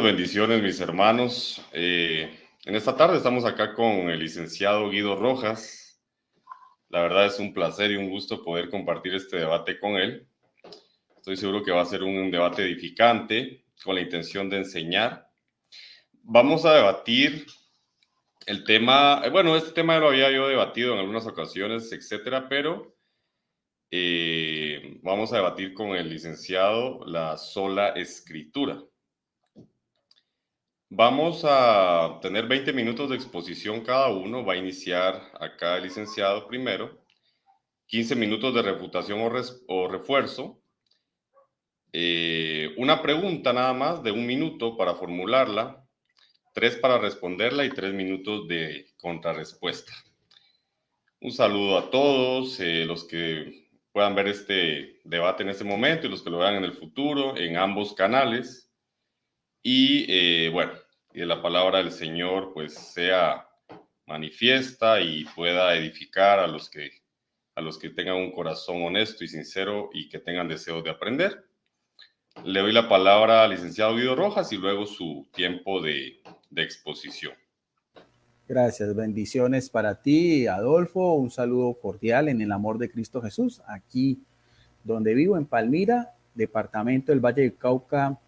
Bendiciones, mis hermanos. En esta tarde estamos acá con el licenciado Guido Rojas. La verdad es un placer y un gusto poder compartir este debate con él. Estoy seguro que va a ser un debate edificante con la intención de enseñar. Vamos a debatir el tema, bueno, este tema lo había yo debatido en algunas ocasiones, etcétera, pero vamos a debatir con el licenciado la sola escritura. Vamos a tener 20 minutos de exposición cada uno. Va a iniciar acá el licenciado primero. 15 minutos de refutación o refuerzo. Una pregunta nada más de 1 minuto para formularla. 3 para responderla y 3 minutos de contrarrespuesta. Un saludo a todos los que puedan ver este debate en este momento y los que lo vean en el futuro en ambos canales. Y bueno, y la palabra del Señor pues sea manifiesta y pueda edificar a los que tengan un corazón honesto y sincero y que tengan deseos de aprender. Le doy la palabra al licenciado Guido Rojas y luego su tiempo de exposición. Gracias, bendiciones para ti, Adolfo. Un saludo cordial en el amor de Cristo Jesús, aquí donde vivo, en Palmira, departamento del Valle del Cauca,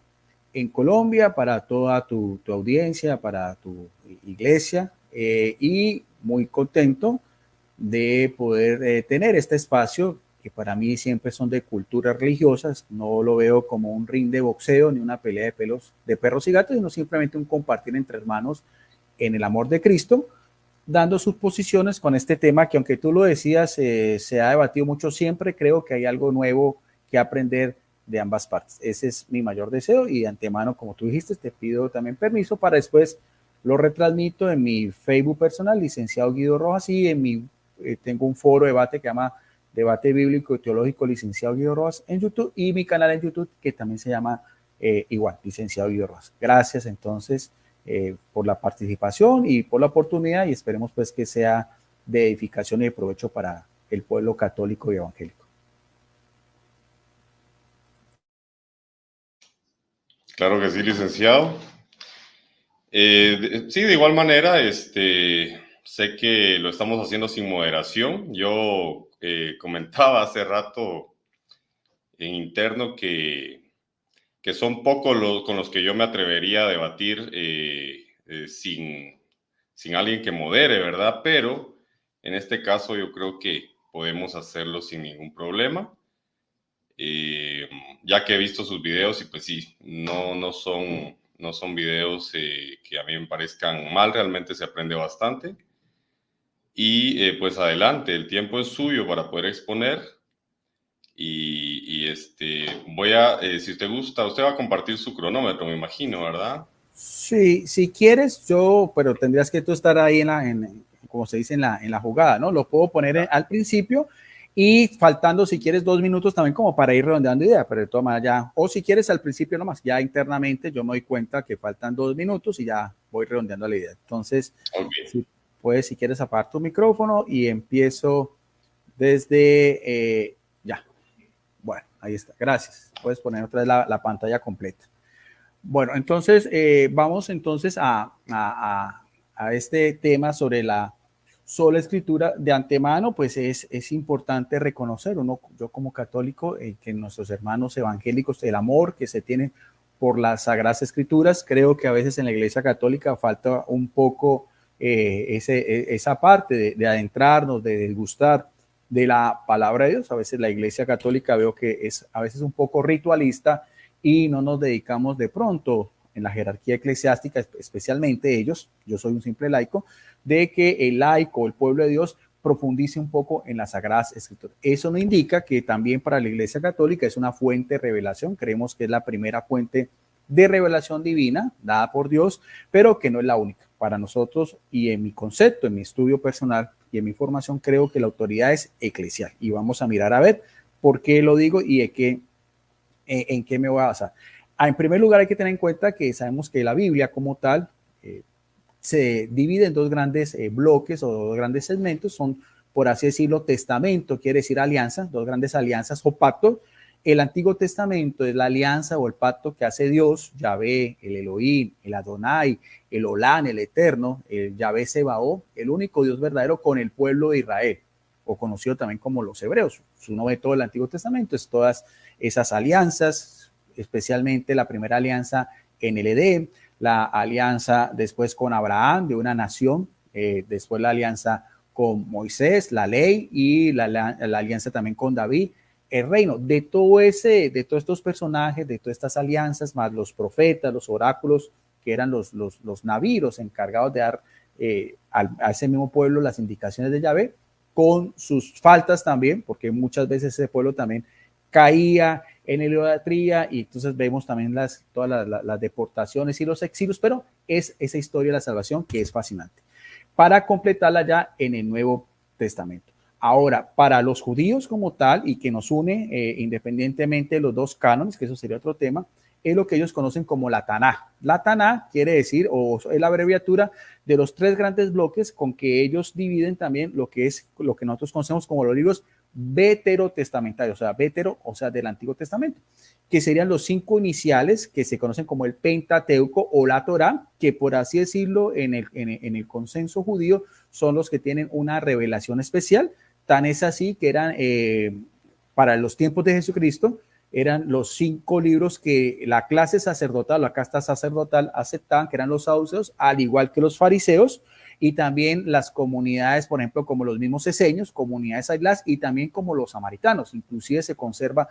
en Colombia, para toda tu audiencia, para tu iglesia, y muy contento de poder tener este espacio que para mí siempre son de culturas religiosas. No lo veo como un ring de boxeo ni una pelea de perros y gatos, sino simplemente un compartir entre hermanos en el amor de Cristo, dando sus posiciones con este tema que, aunque tú lo decías, se ha debatido mucho siempre. Creo que hay algo nuevo que aprender de ambas partes. Ese es mi mayor deseo y de antemano, como tú dijiste, te pido también permiso para después lo retransmito en mi Facebook personal, licenciado Guido Rojas, y en mi tengo un foro de debate que se llama Debate Bíblico y Teológico Licenciado Guido Rojas en YouTube, y mi canal en YouTube que también se llama igual, Licenciado Guido Rojas. Gracias entonces por la participación y por la oportunidad, y esperemos pues que sea de edificación y de provecho para el pueblo católico y evangélico. Claro que sí, licenciado. Sí, de igual manera, sé que lo estamos haciendo sin moderación. Yo comentaba hace rato en interno que son pocos con los que yo me atrevería a debatir sin alguien que modere, ¿verdad? Pero en este caso yo creo que podemos hacerlo sin ningún problema. Ya que he visto sus videos y pues sí, no son videos que a mí me parezcan mal, realmente se aprende bastante. Y pues adelante, el tiempo es suyo para poder exponer. Y voy a, si usted gusta, usted va a compartir su cronómetro, me imagino, ¿verdad? Sí, si quieres, pero tendrías que tú estar ahí como se dice, en la jugada, ¿no? Lo puedo poner al principio y faltando, si quieres, 2 minutos también como para ir redondeando idea, pero de todas maneras ya, o si quieres al principio nomás, ya internamente yo me doy cuenta que faltan 2 minutos y ya voy redondeando la idea. Entonces, Okay. si quieres apagar tu micrófono y empiezo desde ya. Bueno, ahí está, gracias. Puedes poner otra vez la pantalla completa. Bueno, entonces vamos entonces a este tema sobre la sola escritura. De antemano, pues es importante reconocer, yo como católico, que nuestros hermanos evangélicos, el amor que se tiene por las Sagradas Escrituras. Creo que a veces en la Iglesia Católica falta un poco esa parte de adentrarnos, de degustar de la palabra de Dios. A veces la Iglesia Católica veo que es a veces un poco ritualista y no nos dedicamos de pronto en la jerarquía eclesiástica, especialmente ellos, yo soy un simple laico, de que el laico, el pueblo de Dios, profundice un poco en las Sagradas Escrituras. Eso no indica que también para la Iglesia Católica es una fuente de revelación, creemos que es la primera fuente de revelación divina dada por Dios, pero que no es la única. Para nosotros, y en mi concepto, en mi estudio personal y en mi formación, creo que la autoridad es eclesial. Y vamos a mirar a ver por qué lo digo y en qué me voy a basar. En primer lugar, hay que tener en cuenta que sabemos que la Biblia como tal se divide en dos grandes bloques o dos grandes segmentos. Son, por así decirlo, testamento, quiere decir alianza, dos grandes alianzas o pactos, El Antiguo Testamento es la alianza o el pacto que hace Dios, Yahvé, el Elohim, el Adonai, el Olán, el Eterno, el Yahvé Sebaot, el único Dios verdadero con el pueblo de Israel, o conocido también como los hebreos. Si uno ve todo el Antiguo Testamento, es todas esas alianzas, especialmente la primera alianza en el Edén, la alianza después con Abraham de una nación, después la alianza con Moisés, la ley, y la alianza también con David, el reino. De todos estos personajes, de todas estas alianzas, más los profetas, los oráculos, que eran los naviros encargados de dar a ese mismo pueblo las indicaciones de Yahvé, con sus faltas también, porque muchas veces ese pueblo también caía en la idolatría, y entonces vemos también todas las deportaciones y los exilios, pero es esa historia de la salvación que es fascinante, para completarla ya en el Nuevo Testamento. Ahora, para los judíos como tal, y que nos une independientemente de los dos cánones, que eso sería otro tema, es lo que ellos conocen como la Taná. La Taná quiere decir, o es la abreviatura de los tres grandes bloques con que ellos dividen también lo que es lo que nosotros conocemos como los libros veterotestamentarios, o sea, del Antiguo Testamento, que serían los 5 iniciales que se conocen como el Pentateuco o la Torá, que por así decirlo en el consenso judío son los que tienen una revelación especial. Tan es así que eran para los tiempos de Jesucristo, eran los 5 libros que la clase sacerdotal, la casta sacerdotal aceptaban, que eran los saduceos, al igual que los fariseos, y también las comunidades, por ejemplo, como los mismos eseños, comunidades aisladas, y también como los samaritanos. Inclusive se conserva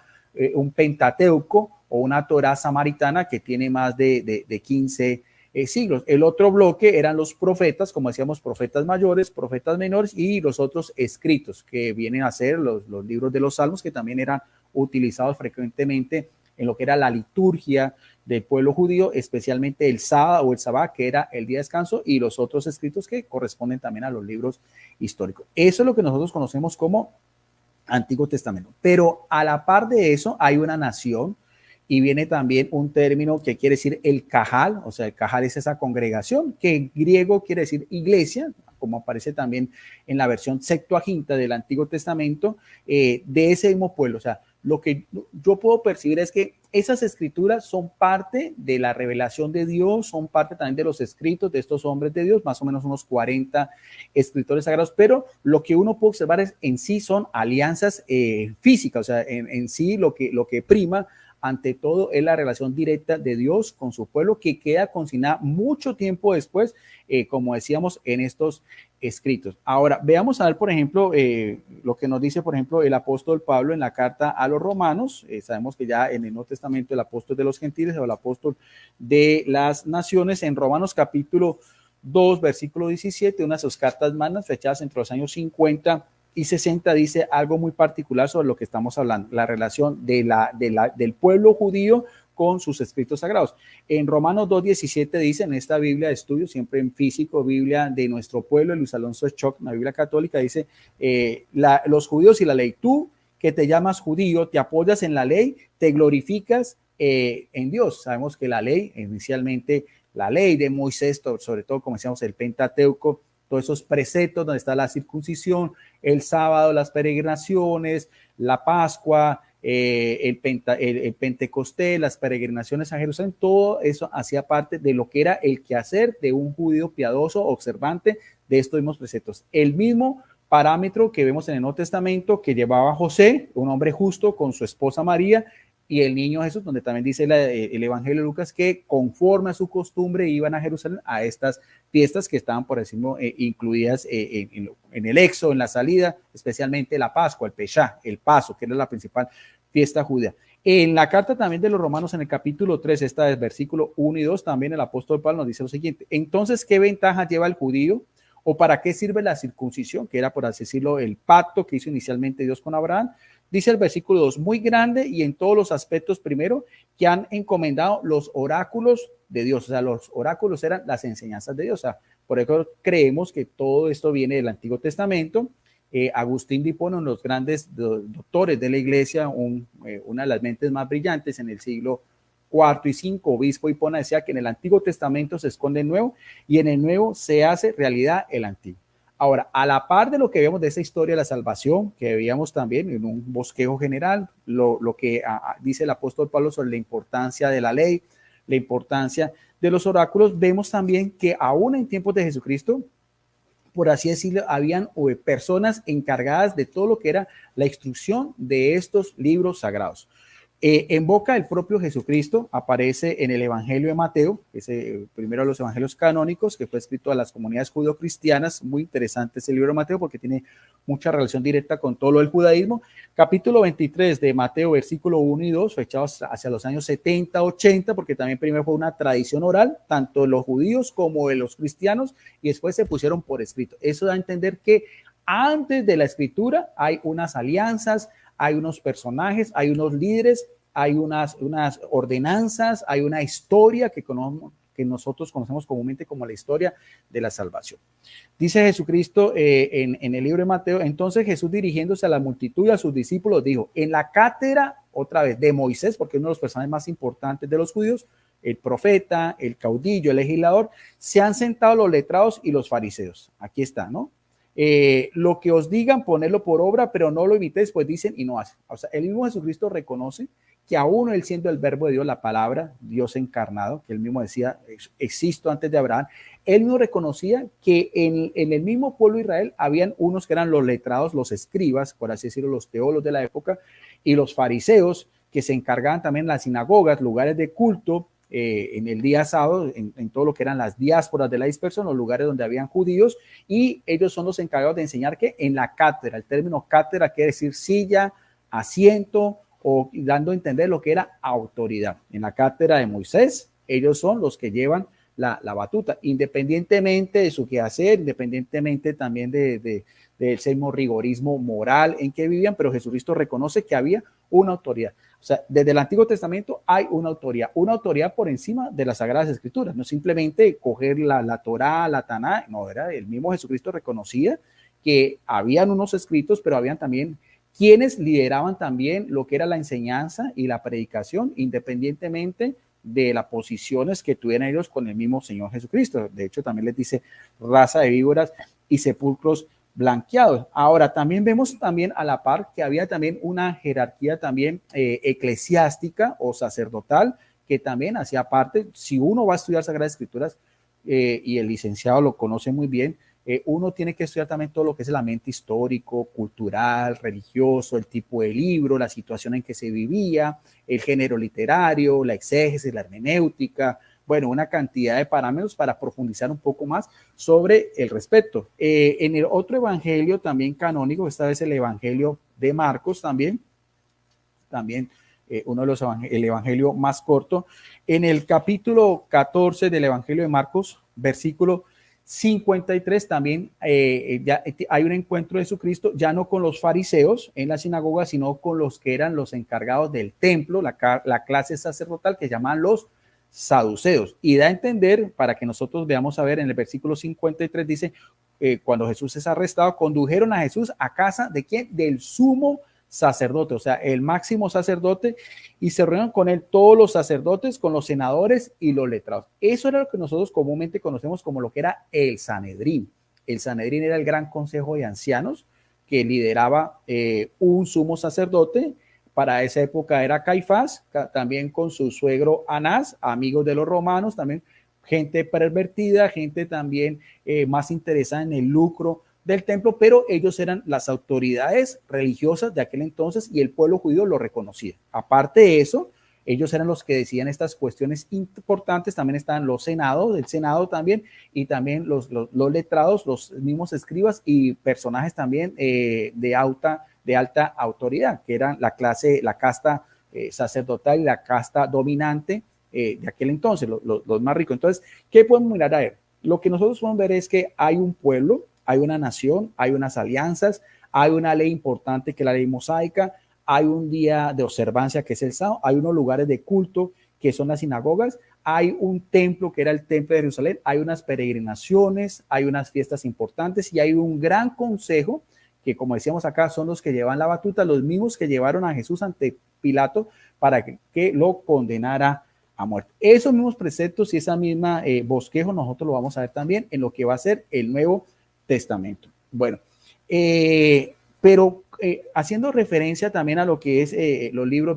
un Pentateuco o una Torá samaritana que tiene más de 15 siglos. El otro bloque eran los profetas, como decíamos, profetas mayores, profetas menores, y los otros escritos, que vienen a ser los libros de los salmos, que también eran utilizados frecuentemente en lo que era la liturgia del pueblo judío, especialmente el sábado o el sabbat, que era el día de descanso, y los otros escritos que corresponden también a los libros históricos. Eso es lo que nosotros conocemos como Antiguo Testamento. Pero a la par de eso hay una nación, y viene también un término que quiere decir el Cajal, o sea, el Cajal es esa congregación, que en griego quiere decir iglesia, como aparece también en la versión Septuaginta del Antiguo Testamento, de ese mismo pueblo. O sea, lo que yo puedo percibir es que esas escrituras son parte de la revelación de Dios, son parte también de los escritos de estos hombres de Dios, más o menos unos 40 escritores sagrados, pero lo que uno puede observar es en sí son alianzas físicas, o sea, en sí lo que prima ante todo es la relación directa de Dios con su pueblo, que queda consignada mucho tiempo después, como decíamos, en estos escritos. Ahora, veamos a ver, por ejemplo, lo que nos dice, por ejemplo, el apóstol Pablo en la carta a los romanos. Sabemos que ya en el Nuevo Testamento el apóstol de los gentiles o el apóstol de las naciones, en Romanos capítulo 2, versículo 17, una de sus cartas magnas fechadas entre los años 50 y 60, dice algo muy particular sobre lo que estamos hablando, la relación del pueblo judío con sus escritos sagrados. En Romanos 2:17 dice, en esta Biblia de estudio, siempre en físico, Biblia de nuestro pueblo, Luis Alonso Schock, una Biblia católica, dice, los judíos y la ley, tú que te llamas judío, te apoyas en la ley, te glorificas en Dios. Sabemos que la ley, inicialmente la ley de Moisés, sobre todo como decíamos el Pentateuco, todos esos preceptos donde está la circuncisión, el sábado, las peregrinaciones, la Pascua, el Pentecostés, las peregrinaciones a Jerusalén, todo eso hacía parte de lo que era el quehacer de un judío piadoso, observante de estos mismos preceptos. El mismo parámetro que vemos en el Nuevo Testamento que llevaba José, un hombre justo, con su esposa María, y el niño Jesús, donde también dice el Evangelio de Lucas que conforme a su costumbre iban a Jerusalén a estas fiestas que estaban, por decirlo, incluidas en el éxodo, en la salida, especialmente la Pascua, el Peshá, el Paso, que era la principal fiesta judía. En la carta también de los Romanos, en el capítulo 3, esta es versículo 1 y 2, también el apóstol Pablo nos dice lo siguiente: entonces, ¿qué ventaja lleva el judío? ¿O para qué sirve la circuncisión? Que era, por así decirlo, el pacto que hizo inicialmente Dios con Abraham. Dice el versículo 2, muy grande y en todos los aspectos, primero, que han encomendado los oráculos de Dios. O sea, los oráculos eran las enseñanzas de Dios. O sea, por eso creemos que todo esto viene del Antiguo Testamento. Agustín de Hipona, uno de los grandes doctores de la iglesia, una de las mentes más brillantes en el siglo IV y V, obispo Hipona, decía que en el Antiguo Testamento se esconde el Nuevo y en el Nuevo se hace realidad el Antiguo. Ahora, a la par de lo que vemos de esa historia de la salvación, que veíamos también en un bosquejo general, lo que dice el apóstol Pablo sobre la importancia de la ley, la importancia de los oráculos, vemos también que aún en tiempos de Jesucristo, por así decirlo, habían personas encargadas de todo lo que era la instrucción de estos libros sagrados. En boca del propio Jesucristo aparece en el Evangelio de Mateo, que es primero de los evangelios canónicos, que fue escrito a las comunidades judio-cristianas. Muy interesante ese libro de Mateo porque tiene mucha relación directa con todo lo del judaísmo. Capítulo 23 de Mateo, versículo 1 y 2, fechados hacia los años 70, 80, porque también primero fue una tradición oral, tanto de los judíos como de los cristianos, y después se pusieron por escrito. Eso da a entender que antes de la escritura hay unas alianzas, hay unos personajes, hay unos líderes, hay unas ordenanzas, hay una historia que nosotros conocemos comúnmente como la historia de la salvación. Dice Jesucristo en el libro de Mateo, entonces Jesús dirigiéndose a la multitud y a sus discípulos dijo, en la cátedra, otra vez, de Moisés, porque es uno de los personajes más importantes de los judíos, el profeta, el caudillo, el legislador, se han sentado los letrados y los fariseos. Aquí está, ¿no? Lo que os digan, ponerlo por obra, pero no lo imitéis, pues dicen y no hacen. O sea, el mismo Jesucristo reconoce que aún él siendo el verbo de Dios, la palabra, Dios encarnado, que él mismo decía, existo antes de Abraham, él mismo reconocía que en el mismo pueblo de Israel habían unos que eran los letrados, los escribas, por así decirlo, los teólogos de la época, y los fariseos, que se encargaban también en las sinagogas, lugares de culto, en el día sábado, en todo lo que eran las diásporas de la dispersión, los lugares donde habían judíos, y ellos son los encargados de enseñar que en la cátedra, el término cátedra quiere decir silla, asiento, o dando a entender lo que era autoridad. En la cátedra de Moisés, ellos son los que llevan la batuta, independientemente de su quehacer, independientemente también de ese mismo rigorismo moral en que vivían, pero Jesucristo reconoce que había una autoridad. O sea, desde el Antiguo Testamento hay una autoridad por encima de las Sagradas Escrituras, no simplemente coger la Torá, la Taná, no, era el mismo Jesucristo reconocía que habían unos escritos, pero habían también quienes lideraban también lo que era la enseñanza y la predicación, independientemente de las posiciones que tuvieran ellos con el mismo Señor Jesucristo. De hecho, también les dice raza de víboras y sepulcros blanqueados. Ahora, también vemos también a la par que había también una jerarquía también eclesiástica o sacerdotal que también hacía parte. Si uno va a estudiar Sagradas Escrituras, y el licenciado lo conoce muy bien, uno tiene que estudiar también todo lo que es el ambiente histórico, cultural, religioso, el tipo de libro, la situación en que se vivía, el género literario, la exégesis, la hermenéutica, bueno, una cantidad de parámetros para profundizar un poco más sobre el respeto. En el otro evangelio también canónico, esta vez el evangelio de Marcos también uno de los el evangelio más corto, en el capítulo 14 del evangelio de Marcos, versículo 53 también ya hay un encuentro de Jesucristo, ya no con los fariseos en la sinagoga, sino con los que eran los encargados del templo, la clase sacerdotal que llaman los saduceos. Y da a entender, para que nosotros veamos a ver en el versículo 53, dice, cuando Jesús es arrestado, condujeron a Jesús a casa de ¿quién? Del sumo sacerdote, o sea, el máximo sacerdote, y se reunieron con él todos los sacerdotes, con los senadores y los letrados. Eso era lo que nosotros comúnmente conocemos como lo que era el Sanedrín. El Sanedrín era el gran consejo de ancianos que lideraba un sumo sacerdote. Para esa época era Caifás, también con su suegro Anás, amigos de los romanos, también gente pervertida, gente también más interesada en el lucro del templo, pero ellos eran las autoridades religiosas de aquel entonces y el pueblo judío lo reconocía. Aparte de eso, ellos eran los que decían estas cuestiones importantes, también estaban los senados, el senado también, y también los letrados, los mismos escribas y personajes también de alta autoridad, que eran la casta sacerdotal y la casta dominante de aquel entonces, los más ricos. Entonces, ¿qué podemos mirar a ver? Lo que nosotros podemos ver es que hay un pueblo, hay una nación, hay unas alianzas, hay una ley importante que es la ley mosaica, hay un día de observancia que es el sábado, hay unos lugares de culto que son las sinagogas, hay un templo que era el templo de Jerusalén, hay unas peregrinaciones, hay unas fiestas importantes y hay un gran consejo que, como decíamos acá, son los que llevan la batuta, los mismos que llevaron a Jesús ante Pilato para que lo condenara a muerte. Esos mismos preceptos y esa misma bosquejo nosotros lo vamos a ver también en lo que va a ser el Nuevo Testamento. Bueno, pero haciendo referencia también a lo que es los libros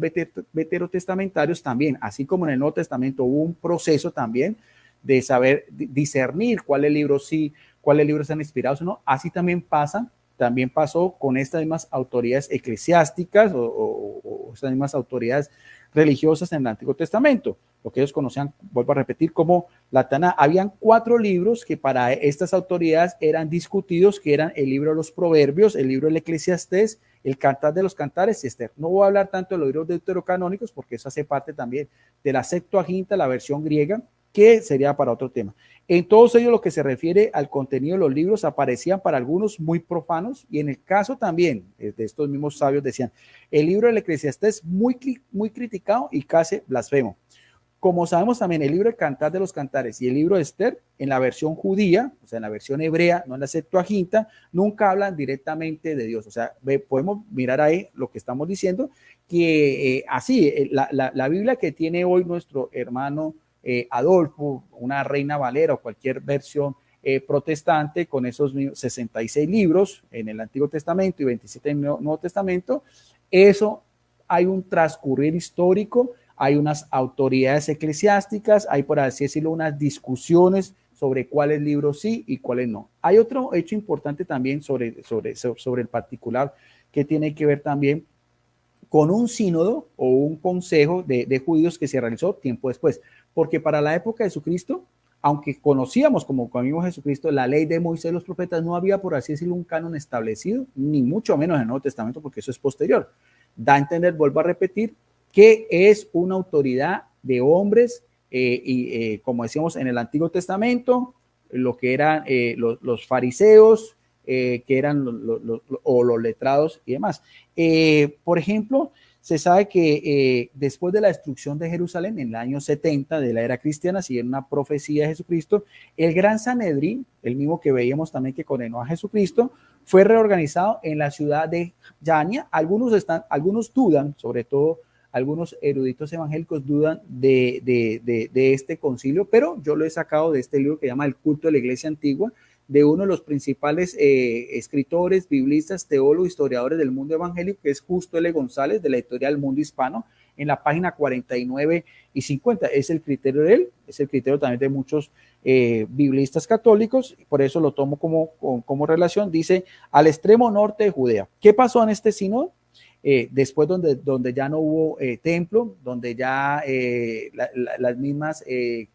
veterotestamentarios también, así como en el Nuevo Testamento hubo un proceso también de saber discernir cuáles libros sí, cuáles libros están inspirados o no, así también pasó con estas mismas autoridades eclesiásticas o estas mismas autoridades religiosas en el Antiguo Testamento, lo que ellos conocían, vuelvo a repetir, como la Taná. Habían 4 libros que para estas autoridades eran discutidos, que eran el libro de los Proverbios, el libro del Eclesiastés, el Cantar de los Cantares y Esther. No voy a hablar tanto de los libros deuterocanónicos porque eso hace parte también de la Septuaginta, la versión griega, que sería para otro tema. En todos ellos lo que se refiere al contenido de los libros aparecían para algunos muy profanos y en el caso también de estos mismos sabios decían, el libro del Eclesiastés muy criticado y casi blasfemo. Como sabemos también, el libro de Cantar de los Cantares y el libro de Esther, en la versión judía, o sea, en la versión hebrea, no en la Septuaginta, nunca hablan directamente de Dios. O sea, podemos mirar ahí lo que estamos diciendo, que la Biblia que tiene hoy nuestro hermano Adolfo, una Reina Valera o cualquier versión protestante con esos 66 libros en el Antiguo Testamento y 27 en el Nuevo Testamento, eso hay un transcurrir histórico, hay unas autoridades eclesiásticas, hay por así decirlo unas discusiones sobre cuáles libros sí y cuáles no. Hay otro hecho importante también sobre el particular que tiene que ver también con un sínodo o un consejo de judíos que se realizó tiempo después, porque para la época de Jesucristo, aunque conocíamos como conocimos Jesucristo la ley de Moisés y los profetas, no había por así decirlo un canon establecido, ni mucho menos en el Nuevo Testamento, porque eso es posterior. Da a entender, vuelvo a repetir, que es una autoridad de hombres como decíamos en el Antiguo Testamento, lo que eran los fariseos, que eran los letrados y demás. Por ejemplo, se sabe que después de la destrucción de Jerusalén en el año 70 de la era cristiana, siguiendo una profecía de Jesucristo, el Gran Sanedrín, el mismo que veíamos también que condenó a Jesucristo, fue reorganizado en la ciudad de Yania. Algunos dudan, sobre todo algunos eruditos evangélicos dudan de este concilio, pero yo lo he sacado de este libro que se llama El culto de la Iglesia Antigua, de uno de los principales escritores, biblistas, teólogos, historiadores del mundo evangélico, que es Justo L. González, de la editorial Mundo Hispano, en la página 49 y 50. Es el criterio de él, es el criterio también de muchos biblistas católicos, por eso lo tomo como relación. Dice, al extremo norte de Judea. ¿Qué pasó en este sínodo? Después donde ya no hubo templo, donde ya las mismas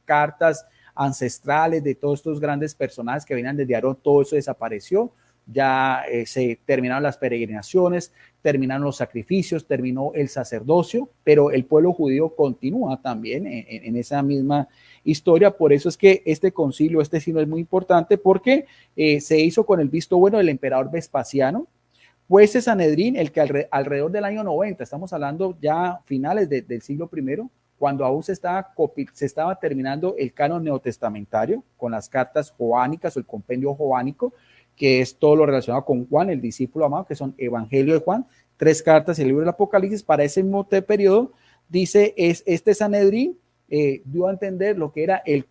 cartas ancestrales de todos estos grandes personajes que venían desde Aarón, todo eso desapareció, ya se terminaron las peregrinaciones, terminaron los sacrificios, terminó el sacerdocio, pero el pueblo judío continúa también en esa misma historia. Por eso es que este concilio, este sínodo es muy importante, porque se hizo con el visto bueno del emperador Vespasiano. Fue ese Sanedrín el que alrededor del año 90, estamos hablando ya finales del siglo I, cuando aún se estaba terminando el canon neotestamentario con las cartas joánicas o el compendio joánico, que es todo lo relacionado con Juan, el discípulo amado, que son Evangelio de Juan, 3 cartas y el libro del Apocalipsis. Para ese mismo periodo, dice, este Sanedrín dio a entender lo que era el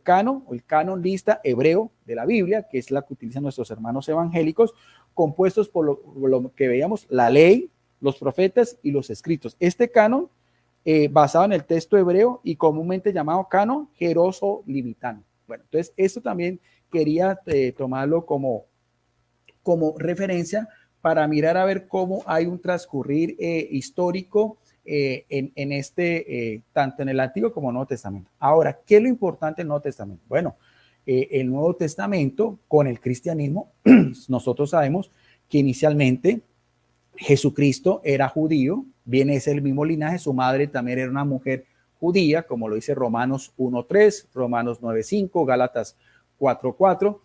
canon lista hebreo de la Biblia, que es la que utilizan nuestros hermanos evangélicos, compuestos por lo que veíamos, la ley, los profetas y los escritos. Este canon basado en el texto hebreo y comúnmente llamado canon jerosolimítano. Bueno, entonces esto también quería tomarlo como referencia para mirar a ver cómo hay un transcurrir histórico en este, tanto en el Antiguo como en el Nuevo Testamento. Ahora, ¿qué es lo importante del Nuevo Testamento? Bueno, el Nuevo Testamento con el cristianismo, nosotros sabemos que inicialmente Jesucristo era judío, viene ese el mismo linaje, su madre también era una mujer judía, como lo dice Romanos 1.3, Romanos 9.5, Gálatas 4.4.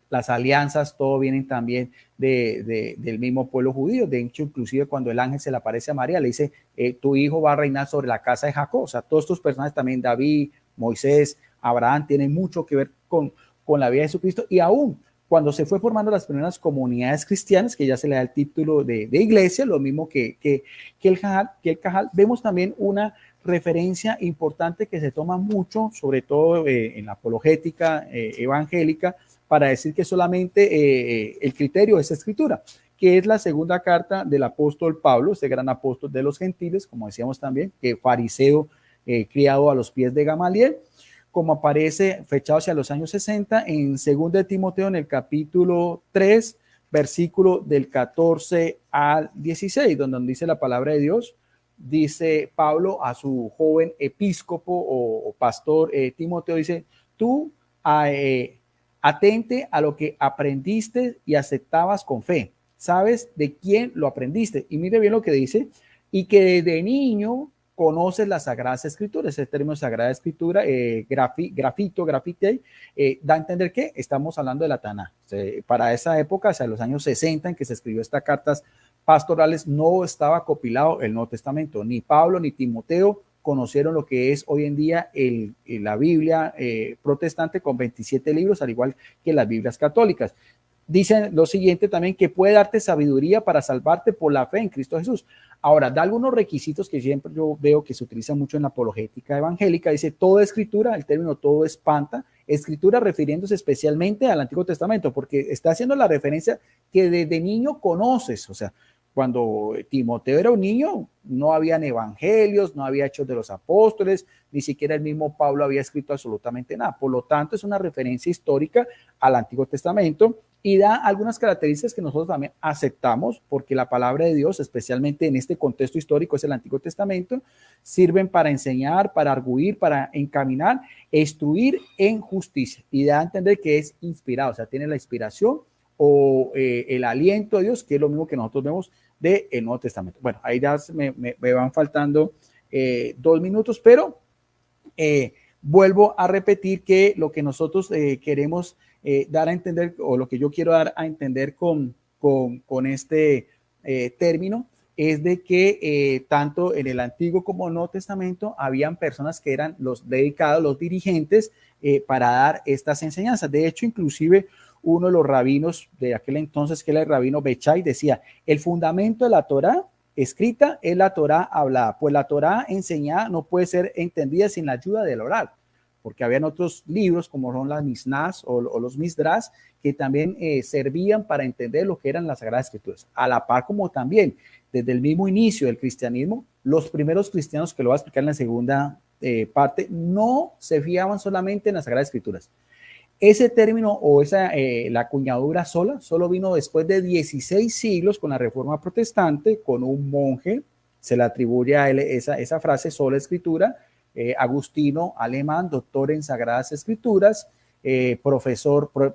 Las alianzas, todo vienen también del mismo pueblo judío. De hecho, inclusive cuando el ángel se le aparece a María, le dice, tu hijo va a reinar sobre la casa de Jacob. O sea, todos estos personajes también, David, Moisés, Abraham, tienen mucho que ver con la vida de Jesucristo. Y aún cuando se fue formando las primeras comunidades cristianas, que ya se le da el título de iglesia, lo mismo que el Cajal, vemos también una referencia importante que se toma mucho, sobre todo en la apologética evangélica, para decir que solamente el criterio es escritura, que es la segunda carta del apóstol Pablo, ese gran apóstol de los gentiles, como decíamos también, que fariseo criado a los pies de Gamaliel, como aparece fechado hacia los años 60 en 2 de Timoteo en el capítulo 3, versículo del 14 al 16, donde dice la palabra de Dios. Dice Pablo a su joven episcopo o pastor Timoteo, dice, tú atente a lo que aprendiste y aceptabas con fe. Sabes de quién lo aprendiste. Y mire bien lo que dice, y que de niño conoces las Sagradas Escrituras. Ese término Sagrada Escritura, grafite, da a entender que estamos hablando de la Taná. Para esa época, hacia los años 60 en que se escribió estas cartas pastorales, no estaba compilado el Nuevo Testamento. Ni Pablo ni Timoteo conocieron lo que es hoy en día la Biblia protestante con 27 libros, al igual que las Biblias católicas. Dicen lo siguiente también, que puede darte sabiduría para salvarte por la fe en Cristo Jesús. Ahora, da algunos requisitos que siempre yo veo que se utilizan mucho en la apologética evangélica. Dice, toda escritura, el término todo espanta, escritura refiriéndose especialmente al Antiguo Testamento, porque está haciendo la referencia que desde niño conoces, o sea, cuando Timoteo era un niño, no habían evangelios, no había hechos de los apóstoles, ni siquiera el mismo Pablo había escrito absolutamente nada. Por lo tanto, es una referencia histórica al Antiguo Testamento y da algunas características que nosotros también aceptamos, porque la palabra de Dios, especialmente en este contexto histórico, es el Antiguo Testamento, sirven para enseñar, para arguir, para encaminar, instruir en justicia, y da a entender que es inspirado, o sea, tiene la inspiración o el aliento de Dios, que es lo mismo que nosotros vemos del Nuevo Testamento. Bueno, ahí ya me van faltando 2 minutos, pero vuelvo a repetir que lo que nosotros queremos dar a entender, o lo que yo quiero dar a entender con este término, es de que tanto en el Antiguo como el Nuevo Testamento habían personas que eran los dedicados, los dirigentes, para dar estas enseñanzas. De hecho, inclusive uno de los rabinos de aquel entonces, que era el rabino Bechai, decía, el fundamento de la Torá escrita es la Torá hablada, pues la Torá enseñada no puede ser entendida sin la ayuda del oral, porque habían otros libros como son las Misnás o los Misdras que también servían para entender lo que eran las Sagradas Escrituras. A la par, como también desde el mismo inicio del cristianismo, los primeros cristianos, que lo voy a explicar en la segunda parte, no se fiaban solamente en las Sagradas Escrituras. Ese término o la acuñadura solo vino después de 16 siglos con la Reforma Protestante, con un monje, se le atribuye a él esa frase, sola escritura, Agustino Alemán, doctor en Sagradas Escrituras,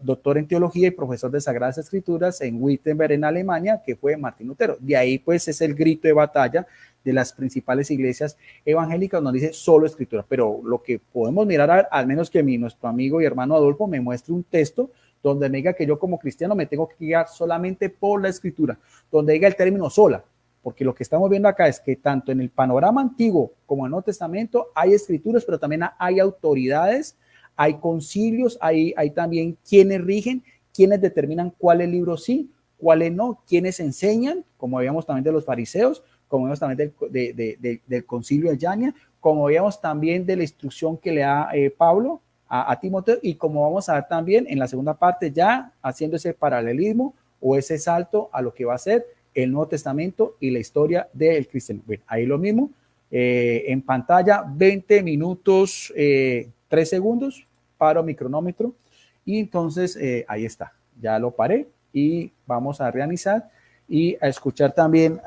doctor en teología y profesor de Sagradas Escrituras en Wittenberg, en Alemania, que fue Martín Lutero. De ahí pues es el grito de batalla de las principales iglesias evangélicas, donde dice solo escritura. Pero lo que podemos mirar, al menos que nuestro amigo y hermano Adolfo me muestre un texto donde me diga que yo como cristiano me tengo que guiar solamente por la escritura, donde diga el término sola, porque lo que estamos viendo acá es que tanto en el panorama antiguo como en el Nuevo Testamento hay escrituras, pero también hay autoridades, hay concilios, hay también quienes rigen, quienes determinan cuáles libros sí, cuáles no, quienes enseñan, como veíamos también de los fariseos, como vemos también del concilio de Yania, como veíamos también de la instrucción que le da Pablo a Timoteo, y como vamos a ver también en la segunda parte, ya haciendo ese paralelismo o ese salto a lo que va a ser el Nuevo Testamento y la historia del cristianismo. Bueno, ahí lo mismo, en pantalla, 20 minutos, 3 segundos, paro mi cronómetro, y entonces ahí está, ya lo paré, y vamos a realizar y a escuchar también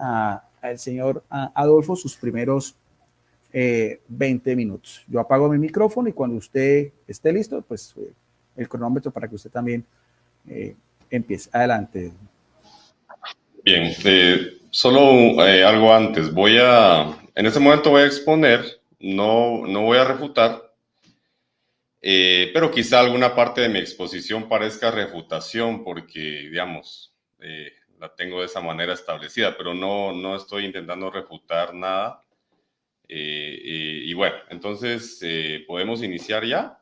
al señor Adolfo sus primeros 20 minutos. Yo apago mi micrófono y cuando usted esté listo, pues el cronómetro para que usted también empiece. Adelante. Bien, solo algo antes. En este momento voy a exponer, no voy a refutar, pero quizá alguna parte de mi exposición parezca refutación porque, digamos, la tengo de esa manera establecida, pero no estoy intentando refutar nada. Y bueno, entonces, ¿podemos iniciar ya?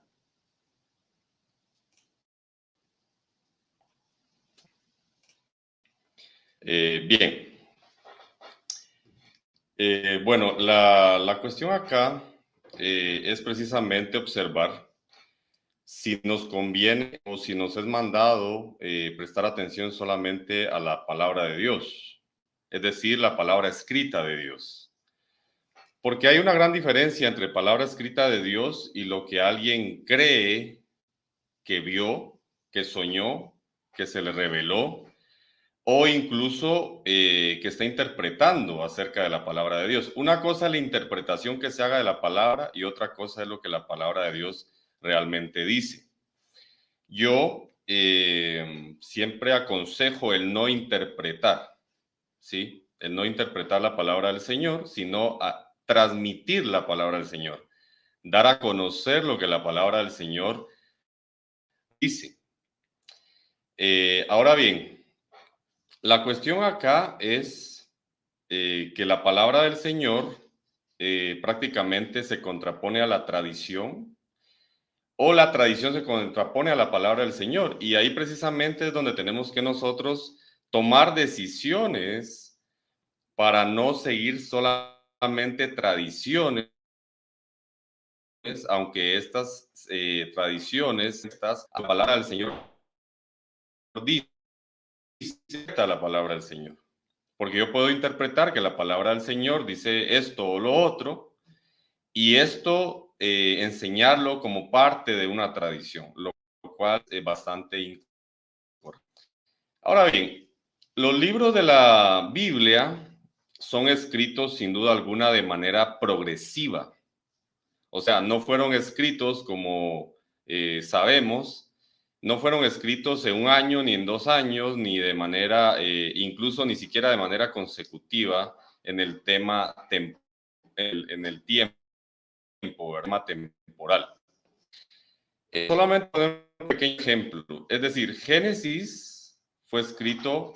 Bien. Bueno, la cuestión acá es precisamente observar si nos conviene o si nos es mandado prestar atención solamente a la palabra de Dios, es decir, la palabra escrita de Dios. Porque hay una gran diferencia entre palabra escrita de Dios y lo que alguien cree que vio, que soñó, que se le reveló, o incluso que está interpretando acerca de la palabra de Dios. Una cosa es la interpretación que se haga de la palabra y otra cosa es lo que la palabra de Dios realmente dice. Yo siempre aconsejo el no interpretar, ¿sí? El no interpretar la palabra del Señor, sino a transmitir la palabra del Señor, dar a conocer lo que la palabra del Señor dice. Ahora bien, la cuestión acá es que la palabra del Señor prácticamente se contrapone a la tradición o la tradición se contrapone a la palabra del Señor. Y ahí precisamente es donde tenemos que nosotros tomar decisiones para no seguir solamente tradiciones, aunque estas tradiciones, la palabra del Señor dice la palabra del Señor. Porque yo puedo interpretar que la palabra del Señor dice esto o lo otro, y esto enseñarlo como parte de una tradición, lo cual es bastante incorrecto. Ahora bien, los libros de la Biblia son escritos sin duda alguna de manera progresiva. O sea, no fueron escritos como sabemos, no fueron escritos en un año, ni en 2 años, ni de manera, incluso ni siquiera de manera consecutiva en el tema, en el tiempo, ¿verdad? Temporal. Solamente un pequeño ejemplo. Es decir, Génesis fue escrito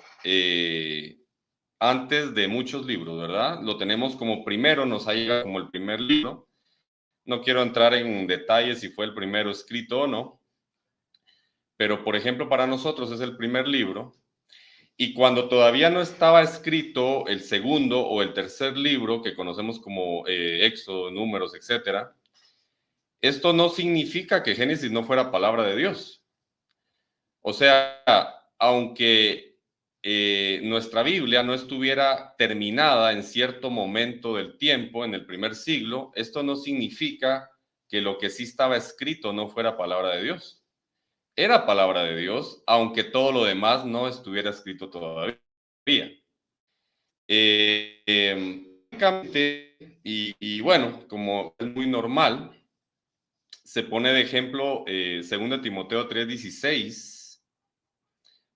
antes de muchos libros, ¿verdad? Lo tenemos como primero, nos ha llegado como el primer libro. No quiero entrar en detalles si fue el primero escrito o no, pero por ejemplo para nosotros es el primer libro, y cuando todavía no estaba escrito el segundo o el tercer libro que conocemos como Éxodo, Números, etcétera, esto no significa que Génesis no fuera palabra de Dios. O sea, aunque nuestra Biblia no estuviera terminada en cierto momento del tiempo, en el primer siglo, esto no significa que lo que sí estaba escrito no fuera palabra de Dios. Era palabra de Dios, aunque todo lo demás no estuviera escrito todavía. Y bueno, como es muy normal, se pone de ejemplo 2 Timoteo 3:16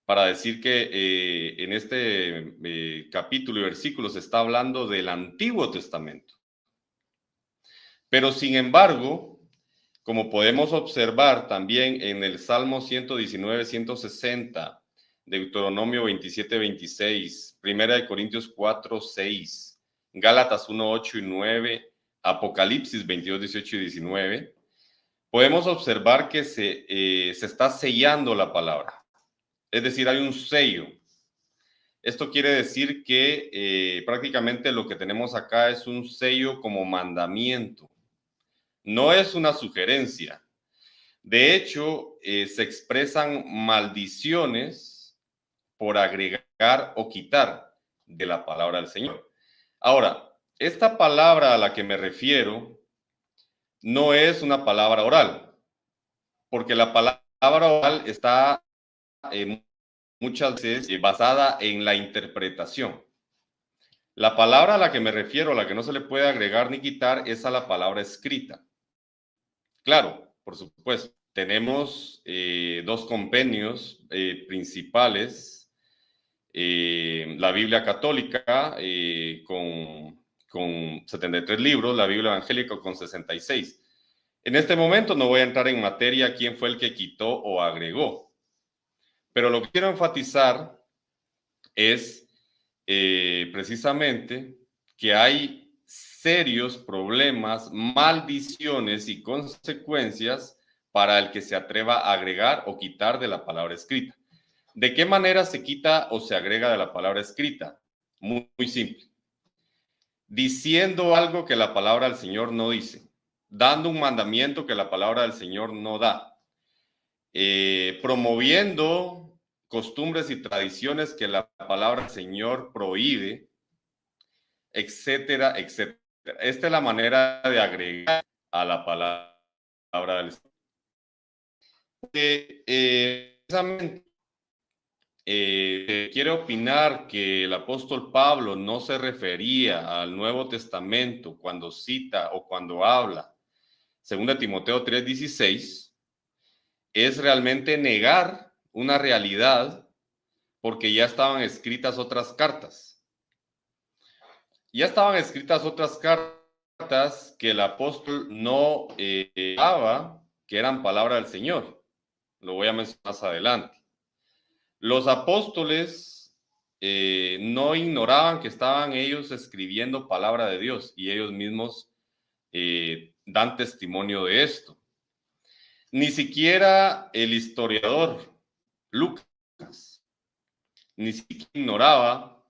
para decir que en este capítulo y versículo se está hablando del Antiguo Testamento. Pero sin embargo, como podemos observar también en el Salmo 119, 160, Deuteronomio 27, 26, Primera de Corintios 4, 6, Gálatas 1, 8 y 9, Apocalipsis 22, 18 y 19, podemos observar que se está sellando la palabra. Es decir, hay un sello. Esto quiere decir que prácticamente lo que tenemos acá es un sello como mandamiento. No es una sugerencia. De hecho, se expresan maldiciones por agregar o quitar de la palabra del Señor. Ahora, esta palabra a la que me refiero no es una palabra oral, porque la palabra oral está muchas veces basada en la interpretación. La palabra a la que me refiero, a la que no se le puede agregar ni quitar, es a la palabra escrita. Claro, por supuesto. Tenemos dos compendios principales. La Biblia católica con 73 libros, la Biblia evangélica con 66. En este momento no voy a entrar en materia quién fue el que quitó o agregó, pero lo que quiero enfatizar es precisamente que hay serios problemas, maldiciones y consecuencias para el que se atreva a agregar o quitar de la palabra escrita. ¿De qué manera se quita o se agrega de la palabra escrita? Muy, muy simple. diciendo algo que la palabra del Señor no dice, dando un mandamiento que la palabra del Señor no da, promoviendo costumbres y tradiciones que la palabra del Señor prohíbe, etcétera, etcétera. Esta es la manera de agregar a la palabra del Señor. Precisamente, quiere opinar que el apóstol Pablo no se refería al Nuevo Testamento cuando cita o cuando habla 2 Timoteo 3:16, es realmente negar una realidad porque ya estaban escritas otras cartas. Ya estaban escritas otras cartas que el apóstol no daba, que eran palabra del Señor. Lo voy a mencionar más adelante. Los apóstoles no ignoraban que estaban ellos escribiendo palabra de Dios y ellos mismos dan testimonio de esto. Ni siquiera el historiador Lucas, ni siquiera ignoraba.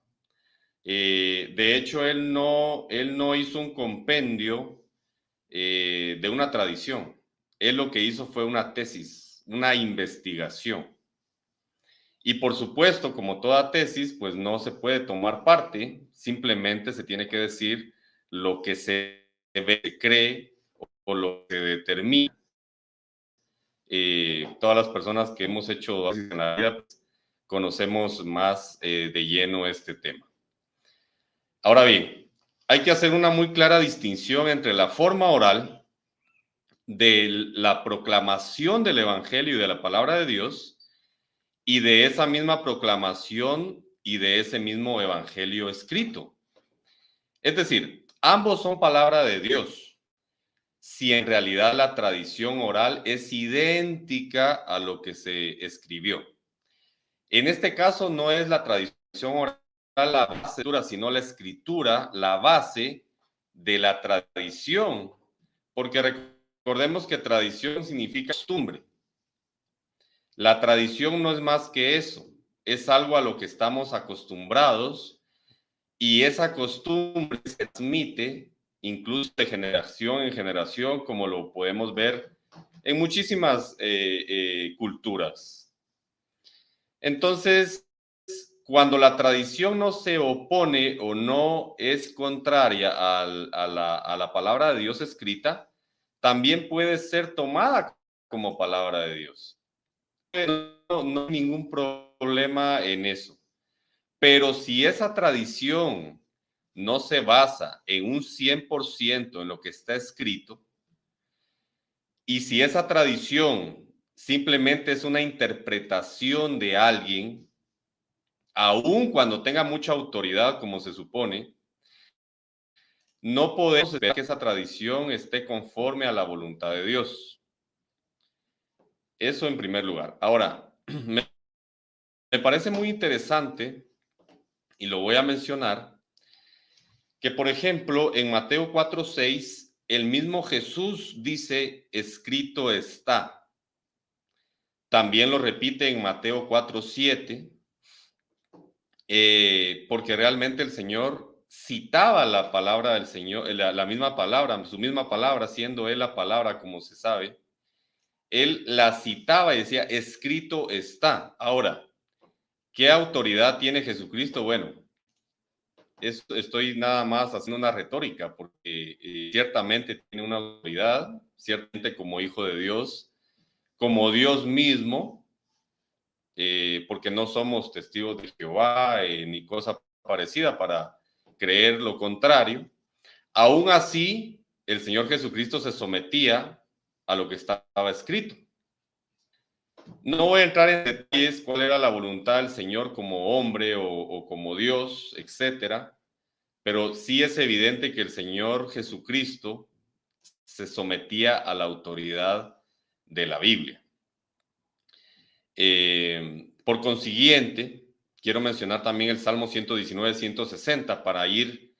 De hecho, él no hizo un compendio de una tradición. Él lo que hizo fue una tesis, una investigación. Y por supuesto, como toda tesis, pues no se puede tomar parte, simplemente se tiene que decir lo que se cree o lo que determina. Todas las personas que hemos hecho en la vida pues, conocemos más de lleno este tema. Ahora bien, hay que hacer una muy clara distinción entre la forma oral de la proclamación del Evangelio y de la palabra de Dios y de esa misma proclamación y de ese mismo evangelio escrito. Es decir, ambos son palabra de Dios, si en realidad la tradición oral es idéntica a lo que se escribió. En este caso no es la tradición oral la base, sino la escritura, la base de la tradición, porque recordemos que tradición significa costumbre. La tradición no es más que eso, es algo a lo que estamos acostumbrados y esa costumbre se transmite incluso de generación en generación, como lo podemos ver en muchísimas culturas. Entonces, cuando la tradición no se opone o no es contraria a la palabra de Dios escrita, también puede ser tomada como palabra de Dios. No hay ningún problema en eso. Pero si esa tradición no se basa en un 100% en lo que está escrito, y si esa tradición simplemente es una interpretación de alguien, aun cuando tenga mucha autoridad, como se supone, no podemos esperar que esa tradición esté conforme a la voluntad de Dios. Eso en primer lugar. Ahora, me parece muy interesante, y lo voy a mencionar, que por ejemplo en Mateo 4:6, el mismo Jesús dice, escrito está. También lo repite en Mateo 4:7, porque realmente el Señor citaba la palabra del Señor, la misma palabra, su misma palabra, siendo Él la palabra, como se sabe. Él la citaba y decía, escrito está. Ahora, ¿qué autoridad tiene Jesucristo? Bueno, estoy nada más haciendo una retórica, porque ciertamente tiene una autoridad, ciertamente como hijo de Dios, como Dios mismo, porque no somos testigos de Jehová ni cosa parecida para creer lo contrario. Aún así, el Señor Jesucristo se sometía a lo que estaba escrito. No voy a entrar en detalles cuál era la voluntad del Señor como hombre o como Dios, etcétera, pero sí es evidente que el Señor Jesucristo se sometía a la autoridad de la Biblia. Por consiguiente, quiero mencionar también el Salmo 119, 160 para ir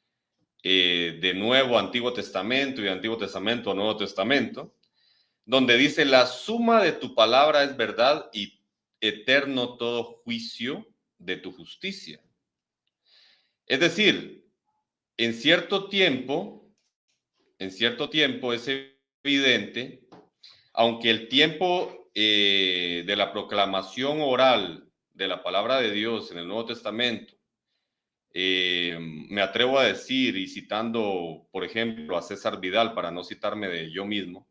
de nuevo a Antiguo Testamento y de Antiguo Testamento a Nuevo Testamento, donde dice, la suma de tu palabra es verdad y eterno todo juicio de tu justicia. Es decir, En cierto tiempo es evidente, aunque el tiempo de la proclamación oral de la palabra de Dios en el Nuevo Testamento, me atrevo a decir, y citando, por ejemplo, a César Vidal, para no citarme de yo mismo,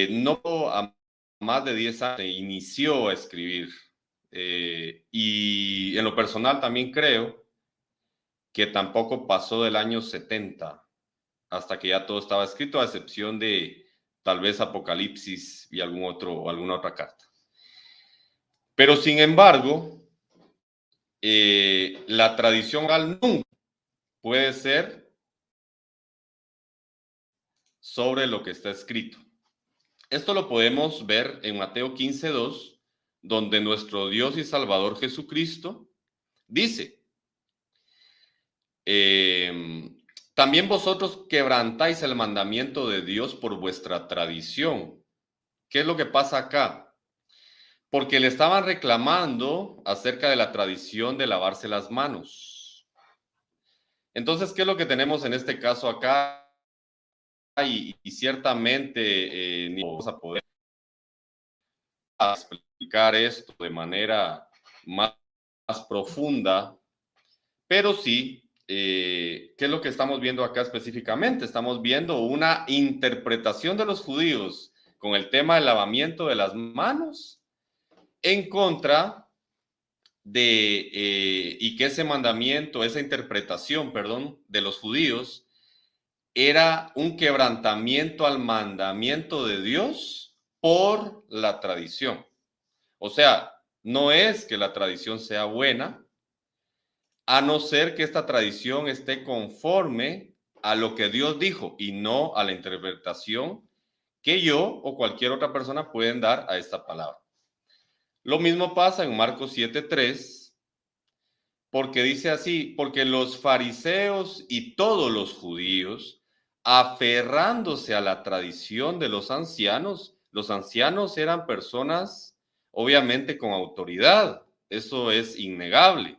no a más de 10 años inició a escribir. Y en lo personal también creo que tampoco pasó del año 70 hasta que ya todo estaba escrito, a excepción de tal vez Apocalipsis y alguna otra carta. Pero sin embargo, la tradición oral nunca puede ser sobre lo que está escrito. Esto lo podemos ver en Mateo 15:2, donde nuestro Dios y Salvador Jesucristo dice, también vosotros quebrantáis el mandamiento de Dios por vuestra tradición. ¿Qué es lo que pasa acá? Porque le estaban reclamando acerca de la tradición de lavarse las manos. Entonces, ¿qué es lo que tenemos en este caso acá? Y ciertamente ni vamos a poder explicar esto de manera más profunda, pero sí, ¿qué es lo que estamos viendo acá específicamente? Estamos viendo una interpretación de los judíos con el tema del lavamiento de las manos en contra de, y que ese mandamiento, esa interpretación, perdón, de los judíos era un quebrantamiento al mandamiento de Dios por la tradición. O sea, no es que la tradición sea buena, a no ser que esta tradición esté conforme a lo que Dios dijo y no a la interpretación que yo o cualquier otra persona pueden dar a esta palabra. Lo mismo pasa en Marcos 7:3, porque dice así, porque los fariseos y todos los judíos, aferrándose a la tradición de los ancianos eran personas obviamente con autoridad, eso es innegable.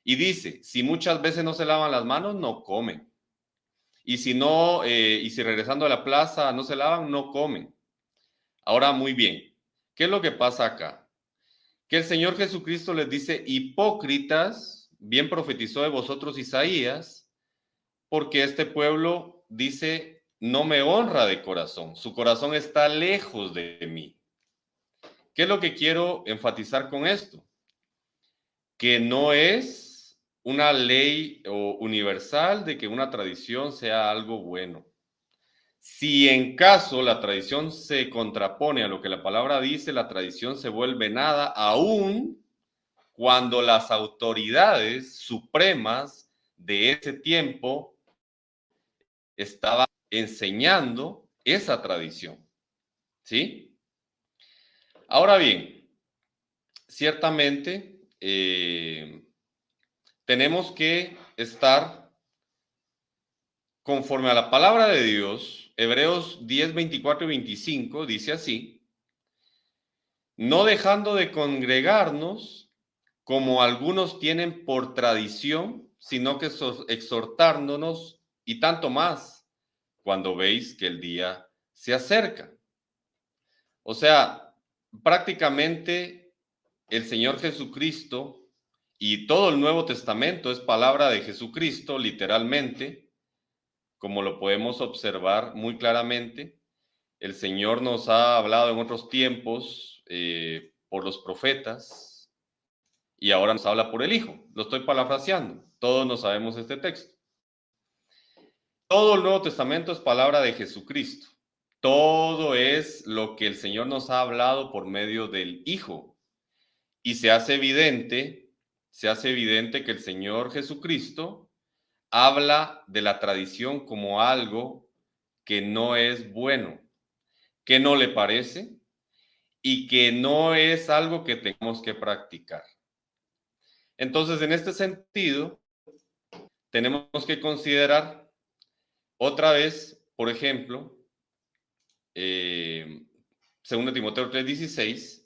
Y dice, si muchas veces no se lavan las manos, no comen. Y si no, y si regresando a la plaza no se lavan, no comen. Ahora, muy bien, ¿qué es lo que pasa acá? Que el Señor Jesucristo les dice, hipócritas, bien profetizó de vosotros Isaías, porque este pueblo dice, no me honra de corazón, su corazón está lejos de mí. ¿Qué es lo que quiero enfatizar con esto? Que no es una ley universal de que una tradición sea algo bueno. Si en caso la tradición se contrapone a lo que la palabra dice, la tradición se vuelve nada, aún cuando las autoridades supremas de ese tiempo estaban enseñando esa tradición. ¿Sí? Ahora bien, ciertamente tenemos que estar conforme a la palabra de Dios. Hebreos 10, 24 y 25 dice así, no dejando de congregarnos como algunos tienen por tradición, sino que exhortándonos y tanto más cuando veis que el día se acerca. O sea, prácticamente el Señor Jesucristo y todo el Nuevo Testamento es palabra de Jesucristo, literalmente, como lo podemos observar muy claramente. El Señor nos ha hablado en otros tiempos por los profetas y ahora nos habla por el Hijo. Lo estoy parafraseando. Todos no sabemos este texto. Todo el Nuevo Testamento es palabra de Jesucristo. Todo es lo que el Señor nos ha hablado por medio del Hijo. Y se hace evidente que el Señor Jesucristo habla de la tradición como algo que no es bueno, que no le parece y que no es algo que tengamos que practicar. Entonces, en este sentido, tenemos que considerar otra vez, por ejemplo, 2 Timoteo 3:16,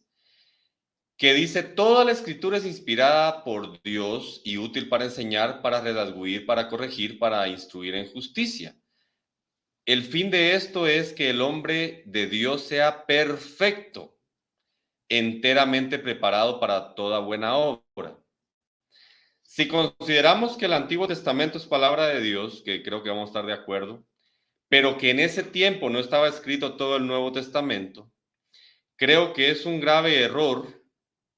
que dice: toda la escritura es inspirada por Dios y útil para enseñar, para redarguir, para corregir, para instruir en justicia. El fin de esto es que el hombre de Dios sea perfecto, enteramente preparado para toda buena obra. Si consideramos que el Antiguo Testamento es palabra de Dios, que creo que vamos a estar de acuerdo, pero que en ese tiempo no estaba escrito todo el Nuevo Testamento, creo que es un grave error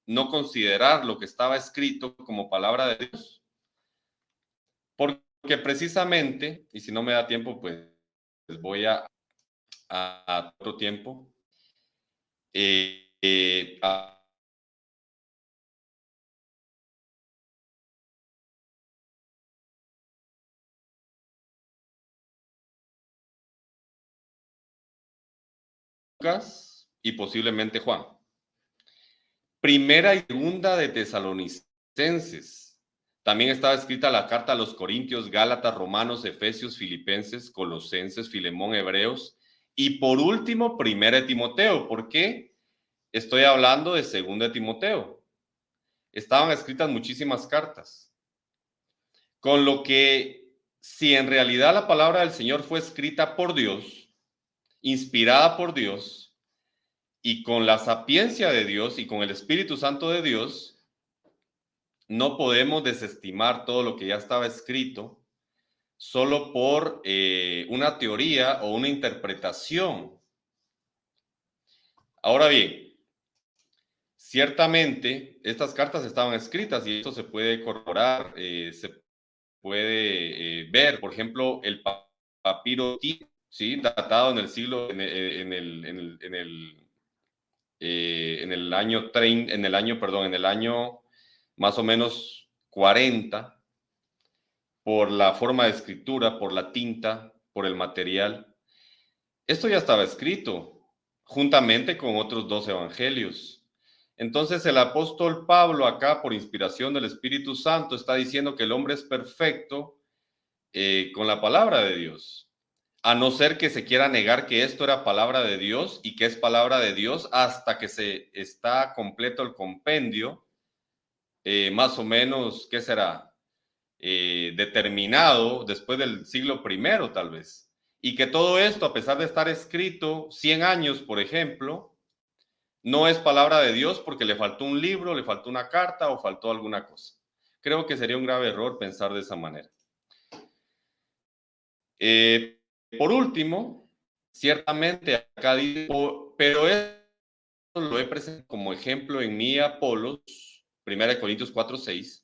no considerar lo que estaba escrito como palabra de Dios. Porque precisamente, y si no me da tiempo, pues voy a otro tiempo. A Lucas y posiblemente Juan. Primera y segunda de Tesalonicenses. También estaba escrita la carta a los Corintios, Gálatas, Romanos, Efesios, Filipenses, Colosenses, Filemón, Hebreos. Y por último, primera de Timoteo. ¿Por qué estoy hablando de segunda de Timoteo? Estaban escritas muchísimas cartas. Con lo que, si en realidad la palabra del Señor fue escrita por Dios, inspirada por Dios, y con la sapiencia de Dios y con el Espíritu Santo de Dios, no podemos desestimar todo lo que ya estaba escrito solo por una teoría o una interpretación. Ahora bien, ciertamente estas cartas estaban escritas y esto se puede corroborar, se puede ver, por ejemplo, el papiro, ¿sí? Datado en el siglo, en el año más o menos 40, por la forma de escritura, por la tinta, por el material. Esto ya estaba escrito, juntamente con otros 2 evangelios. Entonces el apóstol Pablo acá, por inspiración del Espíritu Santo, está diciendo que el hombre es perfecto con la palabra de Dios. A no ser que se quiera negar que esto era palabra de Dios y que es palabra de Dios hasta que se está completo el compendio, más o menos, ¿qué será? Determinado después del siglo I, tal vez. Y que todo esto, a pesar de estar escrito 100 años, por ejemplo, no es palabra de Dios porque le faltó un libro, le faltó una carta o faltó alguna cosa. Creo que sería un grave error pensar de esa manera. Por último, ciertamente acá dice, pero esto lo he presentado como ejemplo en mí, Apolos, 1 Corintios 4:6,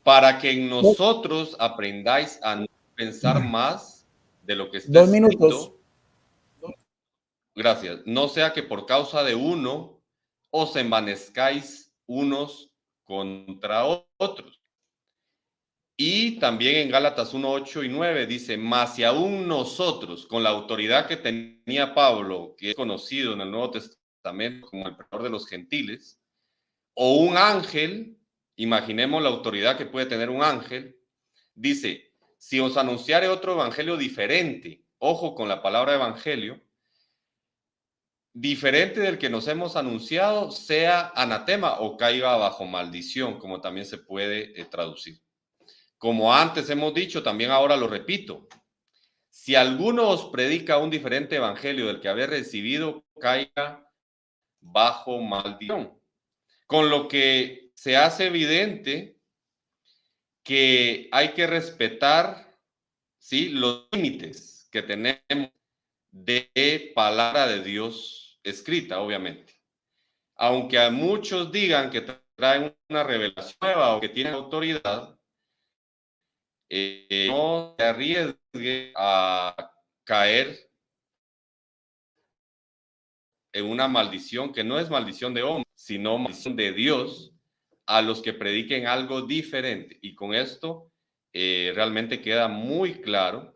para que en nosotros aprendáis a no pensar más de lo que está 2 minutos. escrito. Gracias. No sea que por causa de uno os envanezcáis unos contra otros. Y también en Gálatas 1:8 y 9 dice: mas si aún nosotros, con la autoridad que tenía Pablo, que es conocido en el Nuevo Testamento como el predicador de los gentiles, o un ángel, imaginemos la autoridad que puede tener un ángel, dice: si os anunciare otro evangelio diferente, ojo con la palabra evangelio, diferente del que nos hemos anunciado, sea anatema o caiga bajo maldición, como también se puede traducir. Como antes hemos dicho, también ahora lo repito: si alguno os predica un diferente evangelio del que habéis recibido, caiga bajo maldición. Con lo que se hace evidente que hay que respetar, ¿sí?, los límites que tenemos de palabra de Dios escrita, obviamente. Aunque a muchos digan que traen una revelación nueva o que tienen autoridad, no se arriesgue a caer en una maldición que no es maldición de hombre, sino maldición de Dios a los que prediquen algo diferente. Y con esto realmente queda muy claro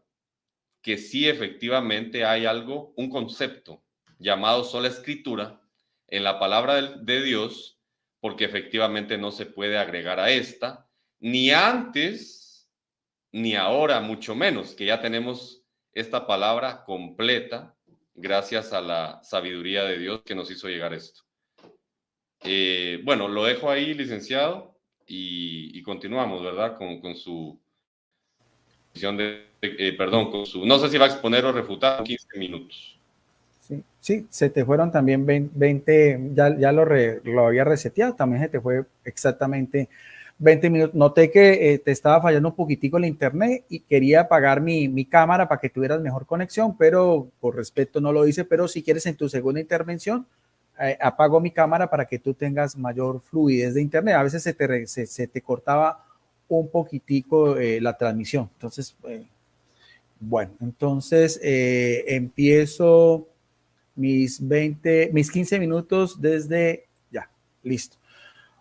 que sí, efectivamente hay algo, un concepto llamado sola escritura en la palabra de Dios, porque efectivamente no se puede agregar a esta, ni antes, ni ahora, mucho menos, que ya tenemos esta palabra completa gracias a la sabiduría de Dios que nos hizo llegar esto. Bueno, lo dejo ahí, licenciado, y continuamos, ¿verdad? Con su perdón, con su, no sé si va a exponer o refutar 15 minutos. Sí, sí, se te fueron también 20, ya lo había reseteado, también se te fue exactamente 20 minutos. Noté que te estaba fallando un poquitico el internet y quería apagar mi cámara para que tuvieras mejor conexión, pero por respeto no lo hice, pero si quieres en tu segunda intervención, apago mi cámara para que tú tengas mayor fluidez de internet. A veces se te cortaba un poquitico la transmisión. Entonces, bueno, entonces empiezo mis 15 minutos desde ya, listo.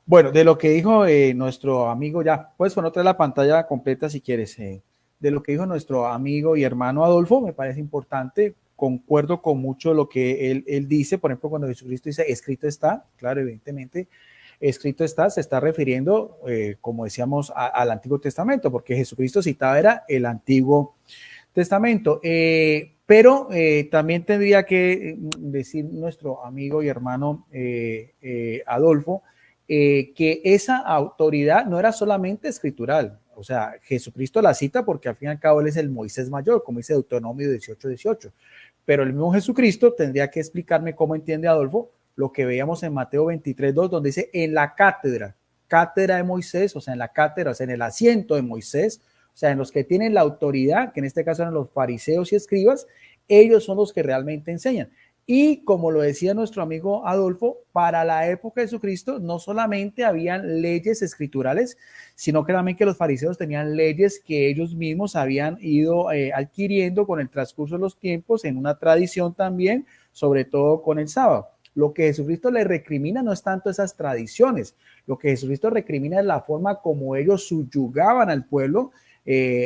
Bueno, de lo que dijo nuestro amigo, ya puedes poner otra la pantalla completa si quieres. De lo que dijo nuestro amigo y hermano Adolfo, me parece importante. Concuerdo con mucho lo que él dice. Por ejemplo, cuando Jesucristo dice escrito está, claro, evidentemente, escrito está, se está refiriendo, como decíamos, al Antiguo Testamento, porque Jesucristo citaba era el Antiguo Testamento. Pero también tendría que decir nuestro amigo y hermano Adolfo, que esa autoridad no era solamente escritural. O sea, Jesucristo la cita porque al fin y al cabo él es el Moisés mayor, como dice Deuteronomio 18:18. Pero el mismo Jesucristo tendría que explicarme cómo entiende Adolfo lo que veíamos en Mateo 23:2, donde dice en la cátedra de Moisés, o sea, en la cátedra, o sea, en el asiento de Moisés, o sea, en los que tienen la autoridad, que en este caso eran los fariseos y escribas, ellos son los que realmente enseñan. Y como lo decía nuestro amigo Adolfo, para la época de Jesucristo no solamente habían leyes escriturales, sino que también que los fariseos tenían leyes que ellos mismos habían ido adquiriendo con el transcurso de los tiempos en una tradición también, sobre todo con el sábado. Lo que Jesucristo le recrimina no es tanto esas tradiciones, lo que Jesucristo recrimina es la forma como ellos subyugaban al pueblo,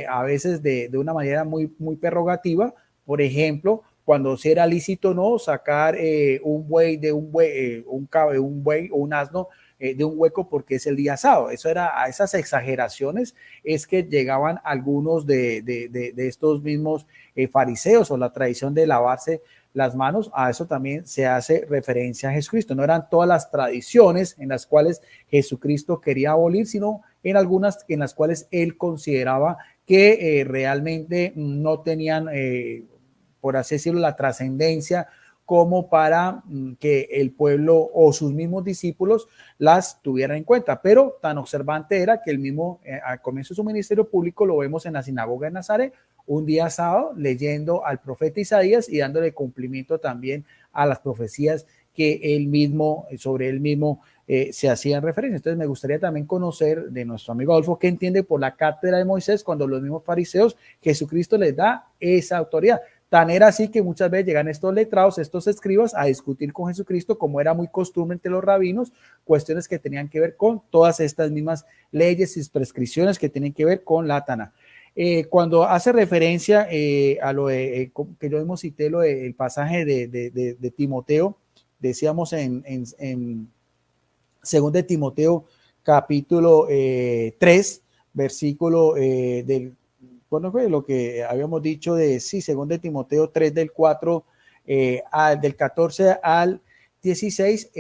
a veces de una manera muy prerrogativa. Por ejemplo, cuando si era lícito no sacar un buey de un buey, un buey o un asno de un hueco porque es el día sábado. Eso era a esas exageraciones es que llegaban algunos de estos mismos fariseos o la tradición de lavarse las manos. A eso también se hace referencia a Jesucristo. No eran todas las tradiciones en las cuales Jesucristo quería abolir, sino en algunas en las cuales él consideraba que realmente no tenían por así decirlo, la trascendencia como para que el pueblo o sus mismos discípulos las tuvieran en cuenta. Pero tan observante era que el mismo, al comienzo de su ministerio público, lo vemos en la sinagoga de Nazaret, un día sábado, leyendo al profeta Isaías y dándole cumplimiento también a las profecías que él mismo, sobre él mismo, se hacían referencia. Entonces me gustaría también conocer de nuestro amigo Adolfo qué entiende por la cátedra de Moisés cuando los mismos fariseos, Jesucristo les da esa autoridad. Tan era así que muchas veces llegan estos letrados, estos escribas, a discutir con Jesucristo, como era muy costumbre entre los rabinos, cuestiones que tenían que ver con todas estas mismas leyes y prescripciones que tienen que ver con la Taná. Cuando hace referencia a lo que yo mismo cité, el pasaje de Timoteo, decíamos en 2 de Timoteo, capítulo 3, versículo del bueno, fue lo que habíamos dicho de, sí, según de Timoteo 3 del 4 del 14 al 16,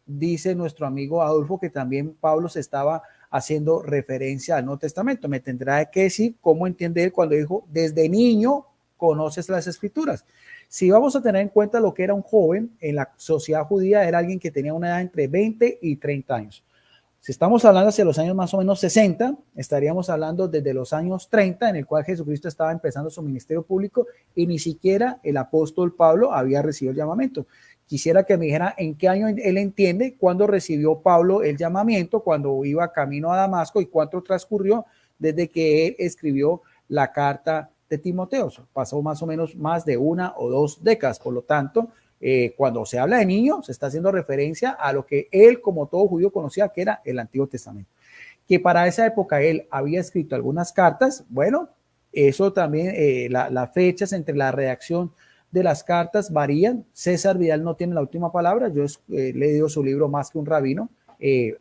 dice nuestro amigo Adolfo que también Pablo se estaba haciendo referencia al Nuevo Testamento. Me tendrá que decir cómo entiende él cuando dijo, desde niño conoces las escrituras. Si vamos a tener en cuenta lo que era un joven en la sociedad judía, era alguien que tenía una edad entre 20 y 30 años. Si estamos hablando hacia los años más o menos 60, estaríamos hablando desde los años 30, en el cual Jesucristo estaba empezando su ministerio público y ni siquiera el apóstol Pablo había recibido el llamamiento. Quisiera que me dijera en qué año él entiende cuándo recibió Pablo el llamamiento, cuando iba camino a Damasco y cuánto transcurrió desde que él escribió la carta de Timoteo. Pasó más o menos más de 1 o 2 décadas, por lo tanto, cuando se habla de niño, se está haciendo referencia a lo que él, como todo judío, conocía que era el Antiguo Testamento. Que para esa época él había escrito algunas cartas, bueno, eso también, las fechas entre la redacción de las cartas varían. César Vidal no tiene la última palabra, yo he leído su libro Más que un rabino.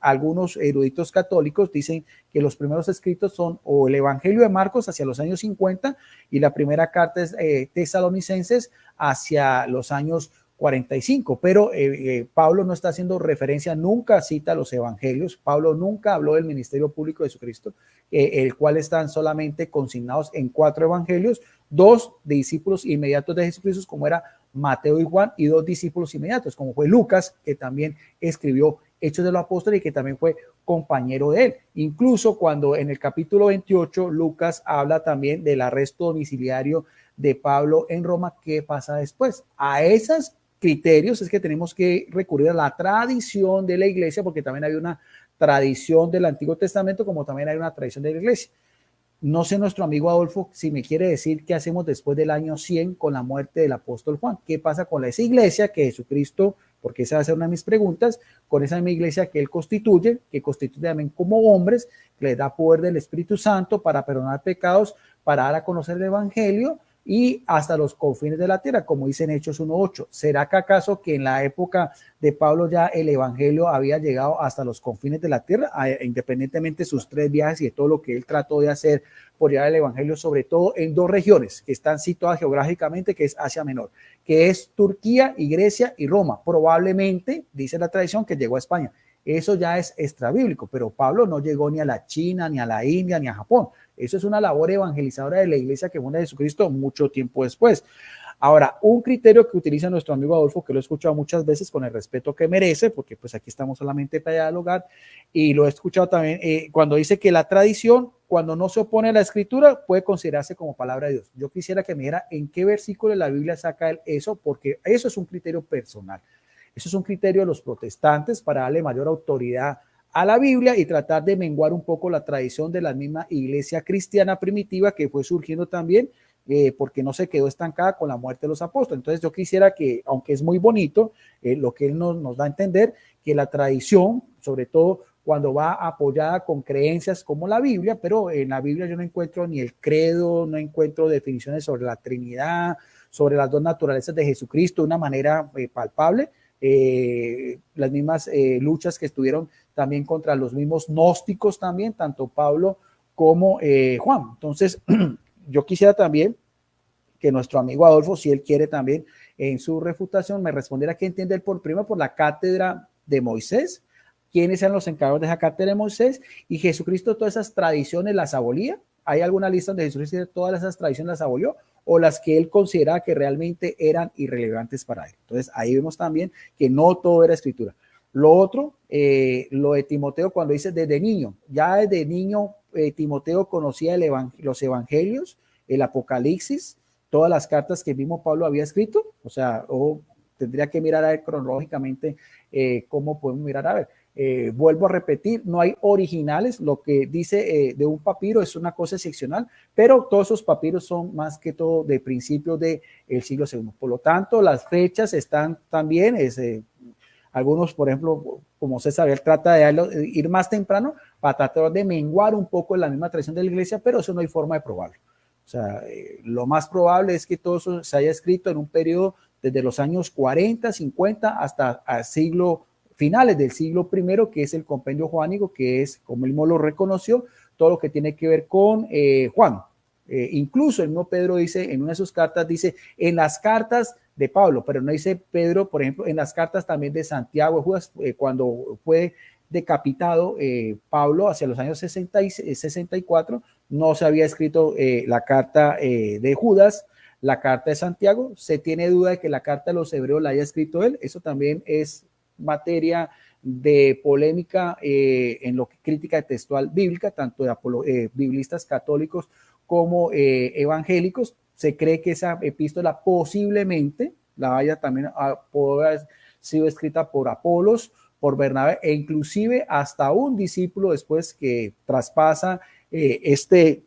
Algunos eruditos católicos dicen que los primeros escritos son o el Evangelio de Marcos hacia los años 50 y la primera carta es Tesalonicenses hacia los años 45, pero Pablo no está haciendo referencia, nunca cita los evangelios, Pablo nunca habló del ministerio público de Jesucristo, el cual están solamente consignados en 4 evangelios, 2 discípulos inmediatos de Jesucristo, como era Mateo y Juan, y 2 discípulos inmediatos, como fue Lucas, que también escribió Hechos de los Apóstoles y que también fue compañero de él. Incluso cuando en el capítulo 28 Lucas habla también del arresto domiciliario de Pablo en Roma, ¿qué pasa después? A esos criterios es que tenemos que recurrir a la tradición de la iglesia, porque también hay una tradición del Antiguo Testamento, como también hay una tradición de la iglesia. No sé, nuestro amigo Adolfo, si me quiere decir qué hacemos después del año 100 con la muerte del apóstol Juan. ¿Qué pasa con esa iglesia que Jesucristo, porque esa va a ser una de mis preguntas, con esa misma iglesia que él constituye, que constituye también como hombres, que les da poder del Espíritu Santo para perdonar pecados, para dar a conocer el evangelio y hasta los confines de la tierra, como dice en Hechos 1:8? ¿Será que acaso que en la época de Pablo ya el evangelio había llegado hasta los confines de la tierra, independientemente de sus 3 viajes y de todo lo que él trató de hacer por llevar el evangelio, sobre todo en 2 regiones que están situadas geográficamente, que es Asia Menor, que es Turquía y Grecia y Roma? Probablemente, dice la tradición, que llegó a España. Eso ya es extrabíblico, pero Pablo no llegó ni a la China, ni a la India, ni a Japón. Eso es una labor evangelizadora de la iglesia que funda Jesucristo mucho tiempo después. Ahora, un criterio que utiliza nuestro amigo Adolfo, que lo he escuchado muchas veces con el respeto que merece, porque pues aquí estamos solamente para dialogar, y lo he escuchado también cuando dice que la tradición, cuando no se opone a la escritura, puede considerarse como palabra de Dios. Yo quisiera que me diera en qué versículo de la Biblia saca él eso, porque eso es un criterio personal. Eso es un criterio de los protestantes para darle mayor autoridad a la Biblia y tratar de menguar un poco la tradición de la misma iglesia cristiana primitiva que fue surgiendo también, porque no se quedó estancada con la muerte de los apóstoles. Entonces yo quisiera que, aunque es muy bonito, lo que él nos da a entender, que la tradición, sobre todo cuando va apoyada con creencias como la Biblia, pero en la Biblia yo no encuentro ni el credo, no encuentro definiciones sobre la Trinidad, sobre las 2 naturalezas de Jesucristo de una manera palpable. Las mismas luchas que estuvieron también contra los mismos gnósticos también, tanto Pablo como Juan. Entonces, yo quisiera también que nuestro amigo Adolfo, si él quiere también en su refutación, me respondiera qué entiende él primero por la cátedra de Moisés, quiénes eran los encargados de esa cátedra de Moisés, y Jesucristo todas esas tradiciones las abolía. ¿Hay alguna lista donde Jesucristo todas esas tradiciones las abolió, o las que él consideraba que realmente eran irrelevantes para él? Entonces ahí vemos también que no todo era escritura. Lo otro, lo de Timoteo, cuando dice desde niño, ya desde niño Timoteo conocía los evangelios, el Apocalipsis, todas las cartas que mismo Pablo había escrito, o sea, tendría que mirar a ver cronológicamente cómo podemos mirar a ver. Vuelvo a repetir, no hay originales, lo que dice de un papiro es una cosa excepcional, pero todos esos papiros son más que todo de principios del siglo II. Por lo tanto, las fechas están también, algunos, por ejemplo, como César, él trata de ir más temprano para tratar de menguar un poco la misma tradición de la iglesia, pero eso no hay forma de probarlo. O sea, lo más probable es que todo eso se haya escrito en un periodo desde los años 40, 50 hasta finales del siglo I, que es el compendio juánico, que es, como él mismo lo reconoció, todo lo que tiene que ver con Juan. Incluso el mismo Pedro dice, en una de sus cartas, dice, en las cartas de Pablo, pero no dice Pedro, por ejemplo, en las cartas también de Santiago, Judas, cuando fue decapitado Pablo hacia los años 60 y 64, no se había escrito la carta de Judas, la carta de Santiago. Se tiene duda de que la carta de los hebreos la haya escrito él. Eso también es materia de polémica en lo que crítica textual bíblica, tanto de biblistas católicos como evangélicos. Se cree que esa epístola posiblemente la haya también poder haber sido escrita por Apolos, por Bernabé, e inclusive hasta un discípulo después que traspasa este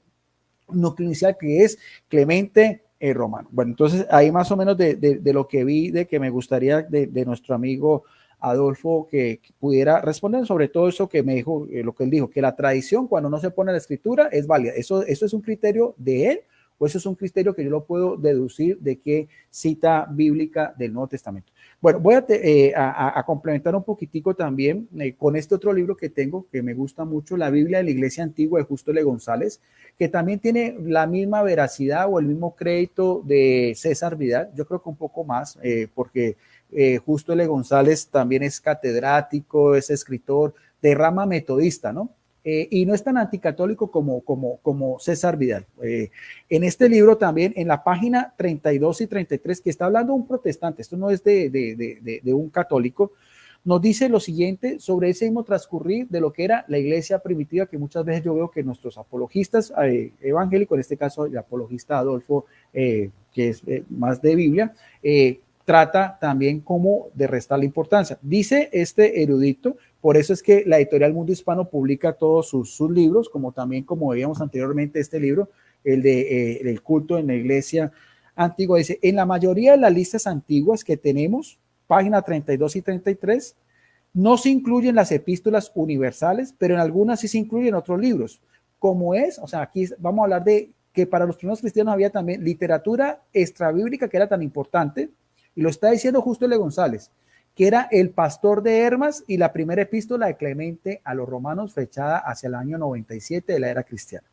núcleo inicial, que es Clemente Romano. Bueno, entonces ahí más o menos de lo que vi, de que me gustaría de nuestro amigo Adolfo que pudiera responder sobre todo eso que me dijo, lo que él dijo, que la tradición cuando no se pone la escritura es válida. Eso es un criterio de él, o eso es un criterio que yo lo puedo deducir de qué cita bíblica del Nuevo Testamento. Bueno, voy a complementar un poquitico también con este otro libro que tengo, que me gusta mucho, la Biblia de la Iglesia Antigua de Justo L. González, que también tiene la misma veracidad o el mismo crédito de César Vidal, yo creo que un poco más, porque Justo L. González también es catedrático, es escritor de rama metodista, ¿no? Y no es tan anticatólico como César Vidal. En este libro también, en la página 32 y 33, que está hablando un protestante, esto no es de un católico, nos dice lo siguiente sobre ese mismo transcurrir de lo que era la iglesia primitiva, que muchas veces yo veo que nuestros apologistas evangélicos, en este caso el apologista Adolfo, que es más de Biblia, trata también como de restar la importancia. Dice este erudito, por eso es que la editorial Mundo Hispano publica todos sus libros, como también, como veíamos anteriormente, este libro, el de el culto en la iglesia antigua. Dice, en la mayoría de las listas antiguas que tenemos, página 32 y 33, no se incluyen las epístolas universales, pero en algunas sí se incluyen otros libros, como es, o sea, aquí vamos a hablar de que para los primeros cristianos había también literatura extrabíblica que era tan importante, y lo está diciendo justo L. González, que era El Pastor de Hermas y la primera epístola de Clemente a los romanos, fechada hacia el año 97 de la era cristiana.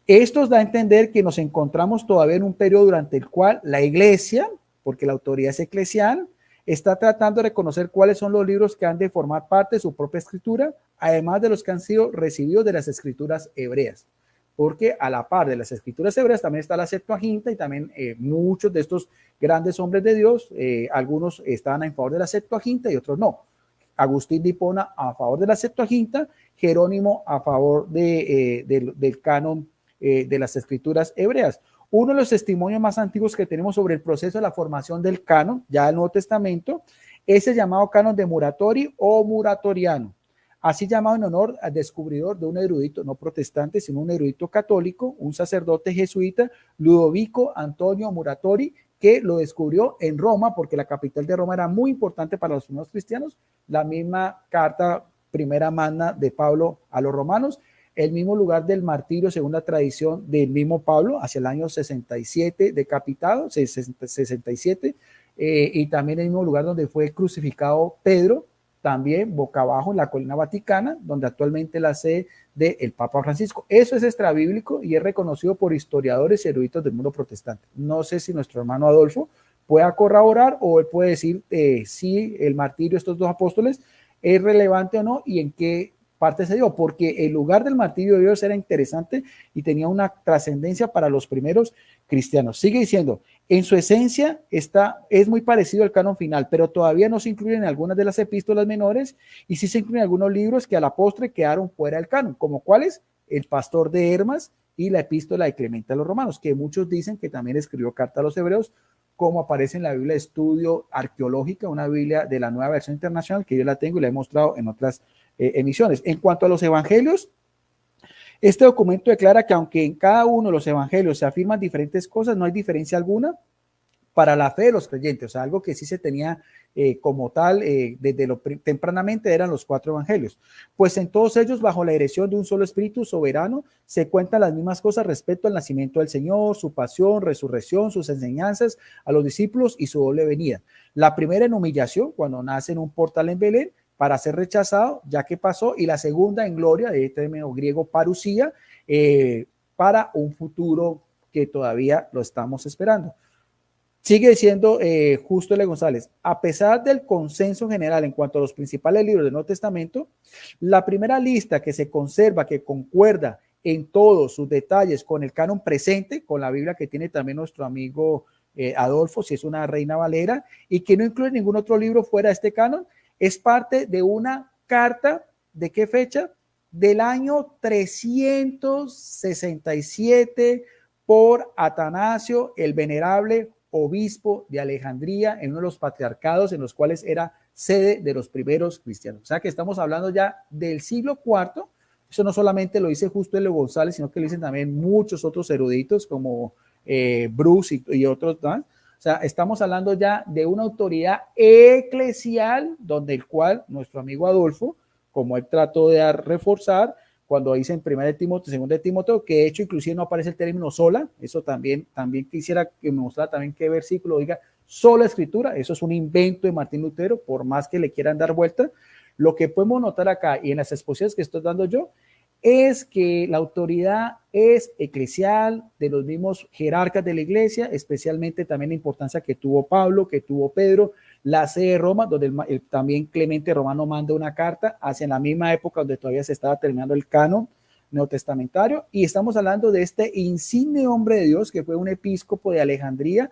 Esto da a entender que nos encontramos todavía en un periodo durante el cual la iglesia, porque la autoridad es eclesial, está tratando de reconocer cuáles son los libros que han de formar parte de su propia escritura, además de los que han sido recibidos de las escrituras hebreas. Porque a la par de las escrituras hebreas también está la Septuaginta y también muchos de estos grandes hombres de Dios, algunos estaban en favor de la Septuaginta y otros no. Agustín de Hipona a favor de la Septuaginta, Jerónimo a favor del canon de las escrituras hebreas. Uno de los testimonios más antiguos que tenemos sobre el proceso de la formación del canon, ya del Nuevo Testamento, es el llamado canon de Muratori o Muratoriano, así llamado en honor al descubridor de un erudito, no protestante, sino un erudito católico, un sacerdote jesuita, Ludovico Antonio Muratori, que lo descubrió en Roma, porque la capital de Roma era muy importante para los primeros cristianos, la misma carta primera magna de Pablo a los romanos, el mismo lugar del martirio, según la tradición del mismo Pablo, hacia el año 67 decapitado, 67, y también el mismo lugar donde fue crucificado Pedro, también boca abajo en la colina vaticana, donde actualmente la sede del Papa Francisco. Eso es extrabíblico y es reconocido por historiadores y eruditos del mundo protestante. No sé si nuestro hermano Adolfo pueda corroborar o él puede decir si el martirio de estos dos apóstoles es relevante o no y en qué parte se dio, porque el lugar del martirio de Dios era interesante y tenía una trascendencia para los primeros cristianos. Sigue diciendo, en su esencia es muy parecido al canon final, pero todavía no se incluyen algunas de las epístolas menores y sí se incluyen algunos libros que a la postre quedaron fuera del canon, como cuáles, El Pastor de Hermas y la epístola de Clemente a los romanos, que muchos dicen que también escribió carta a los hebreos, como aparece en la Biblia de Estudio Arqueológica, una Biblia de la Nueva Versión Internacional, que yo la tengo y la he mostrado en otras emisiones. En cuanto a los evangelios, este documento declara que aunque en cada uno de los evangelios se afirman diferentes cosas, no hay diferencia alguna para la fe de los creyentes. O sea, algo que sí se tenía como tal desde tempranamente eran los 4 evangelios. Pues en todos ellos, bajo la dirección de un solo espíritu soberano, se cuentan las mismas cosas respecto al nacimiento del Señor, su pasión, resurrección, sus enseñanzas a los discípulos y su doble venida. La primera en humillación, cuando nace en un portal en Belén, para ser rechazado, ya que pasó, y la segunda en gloria, de término griego parusía, para un futuro que todavía lo estamos esperando. Sigue diciendo Justo L. González, a pesar del consenso general en cuanto a los principales libros del Nuevo Testamento, la primera lista que se conserva, que concuerda en todos sus detalles con el canon presente, con la Biblia que tiene también nuestro amigo Adolfo, si es una Reina Valera, y que no incluye ningún otro libro fuera de este canon, es parte de una carta, ¿de qué fecha? Del año 367 por Atanasio, el venerable obispo de Alejandría, en uno de los patriarcados en los cuales era sede de los primeros cristianos. O sea que estamos hablando ya del siglo IV. Eso no solamente lo dice Justo L. González, sino que lo dicen también muchos otros eruditos como Bruce y otros más. O sea, estamos hablando ya de una autoridad eclesial, donde el cual nuestro amigo Adolfo, como él trató de reforzar, cuando dice en 1 de Timoteo, 2 de Timoteo, que de hecho inclusive no aparece el término sola, eso también quisiera que me mostrara también qué versículo diga sola escritura, eso es un invento de Martín Lutero, por más que le quieran dar vuelta. Lo que podemos notar acá y en las exposiciones que estoy dando yo, es que la autoridad es eclesial de los mismos jerarcas de la iglesia, especialmente también la importancia que tuvo Pablo, que tuvo Pedro, la sede de Roma, donde también Clemente Romano manda una carta hacia la misma época donde todavía se estaba terminando el canon neotestamentario, y estamos hablando de este insigne hombre de Dios que fue un episcopo de Alejandría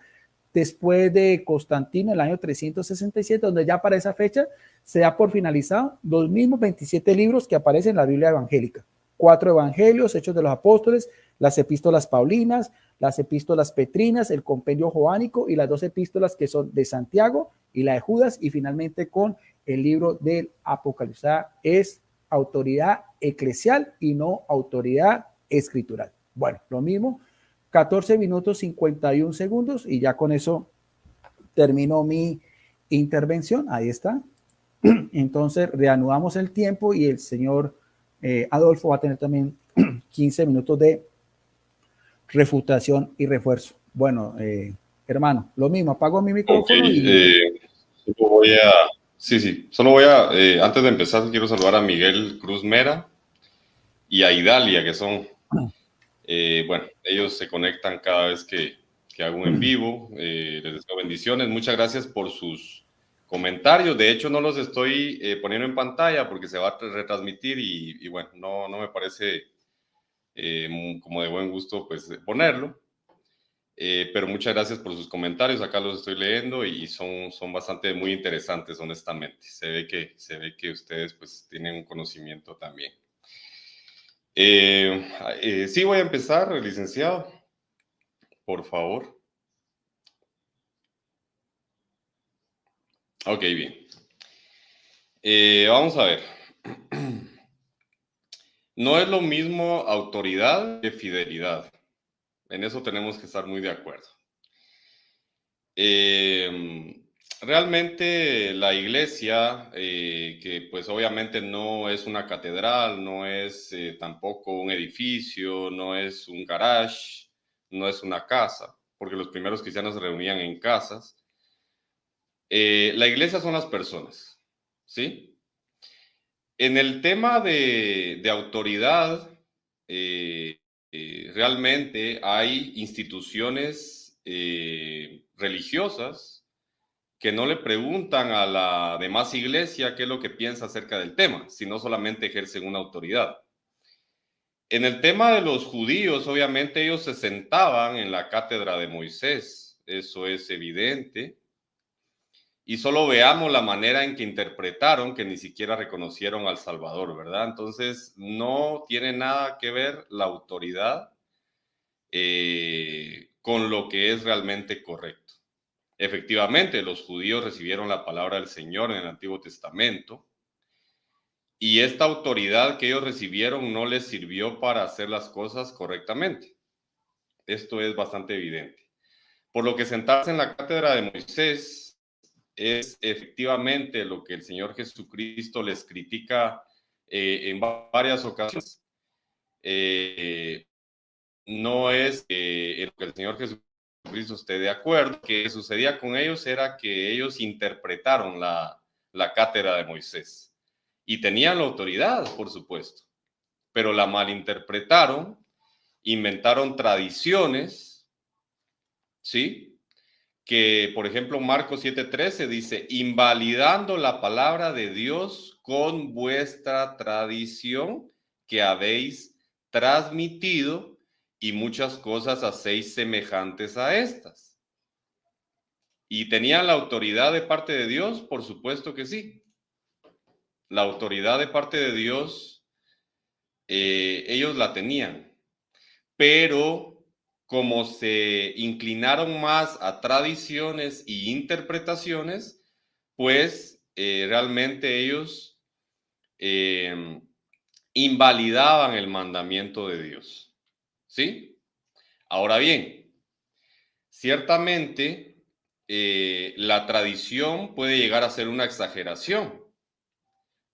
después de Constantino, el año 367, donde ya para esa fecha se da por finalizado los mismos 27 libros que aparecen en la Biblia evangélica. 4 evangelios, Hechos de los Apóstoles, las epístolas paulinas, las epístolas petrinas, el compendio joánico y las 2 epístolas que son de Santiago y la de Judas, y finalmente con el libro del Apocalipsis. O sea, es autoridad eclesial y no autoridad escritural. Bueno, lo mismo, 14 minutos 51 segundos y ya con eso termino mi intervención. Ahí está. Entonces reanudamos el tiempo y el señor Adolfo va a tener también 15 minutos de refutación y refuerzo. Bueno, hermano, lo mismo, apago mi micrófono. Okay, solo voy a, antes de empezar, quiero saludar a Miguel Cruz Mera y a Idalia, que son, bueno, ellos se conectan cada vez que hago un en vivo. Les deseo bendiciones. Muchas gracias por sus comentarios. De hecho, no los estoy poniendo en pantalla porque se va a retransmitir y bueno, no me parece como de buen gusto pues ponerlo. Pero muchas gracias por sus comentarios. Acá los estoy leyendo y son bastante muy interesantes, honestamente. Se ve que ustedes pues tienen un conocimiento también. Sí, voy a empezar, licenciado. Por favor. Ok, bien. Vamos a ver. No es lo mismo autoridad que fidelidad. En eso tenemos que estar muy de acuerdo. Realmente la iglesia, que pues obviamente no es una catedral, no es tampoco un edificio, no es un garage, no es una casa, porque los primeros cristianos se reunían en casas. La iglesia son las personas, ¿sí? En el tema de autoridad, realmente hay instituciones religiosas que no le preguntan a la demás iglesia qué es lo que piensa acerca del tema, sino solamente ejercen una autoridad. En el tema de los judíos, obviamente ellos se sentaban en la cátedra de Moisés, eso es evidente. Y solo veamos la manera en que interpretaron, que ni siquiera reconocieron al Salvador, ¿verdad? Entonces, no tiene nada que ver la autoridad con lo que es realmente correcto. Efectivamente, los judíos recibieron la palabra del Señor en el Antiguo Testamento y esta autoridad que ellos recibieron no les sirvió para hacer las cosas correctamente. Esto es bastante evidente. Por lo que sentarse en la cátedra de Moisés es efectivamente lo que el Señor Jesucristo les critica en varias ocasiones. No es en lo que el Señor Jesucristo esté de acuerdo. Lo que sucedía con ellos era que ellos interpretaron la cátedra de Moisés y tenían la autoridad, por supuesto, pero la malinterpretaron, inventaron tradiciones, ¿sí? Que, por ejemplo, Marcos 7:13 dice, invalidando la palabra de Dios con vuestra tradición que habéis transmitido y muchas cosas hacéis semejantes a estas. ¿Y tenían la autoridad de parte de Dios? Por supuesto que sí. La autoridad de parte de Dios, ellos la tenían, pero como se inclinaron más a tradiciones y interpretaciones, pues realmente ellos invalidaban el mandamiento de Dios. ¿Sí? Ahora bien, ciertamente la tradición puede llegar a ser una exageración.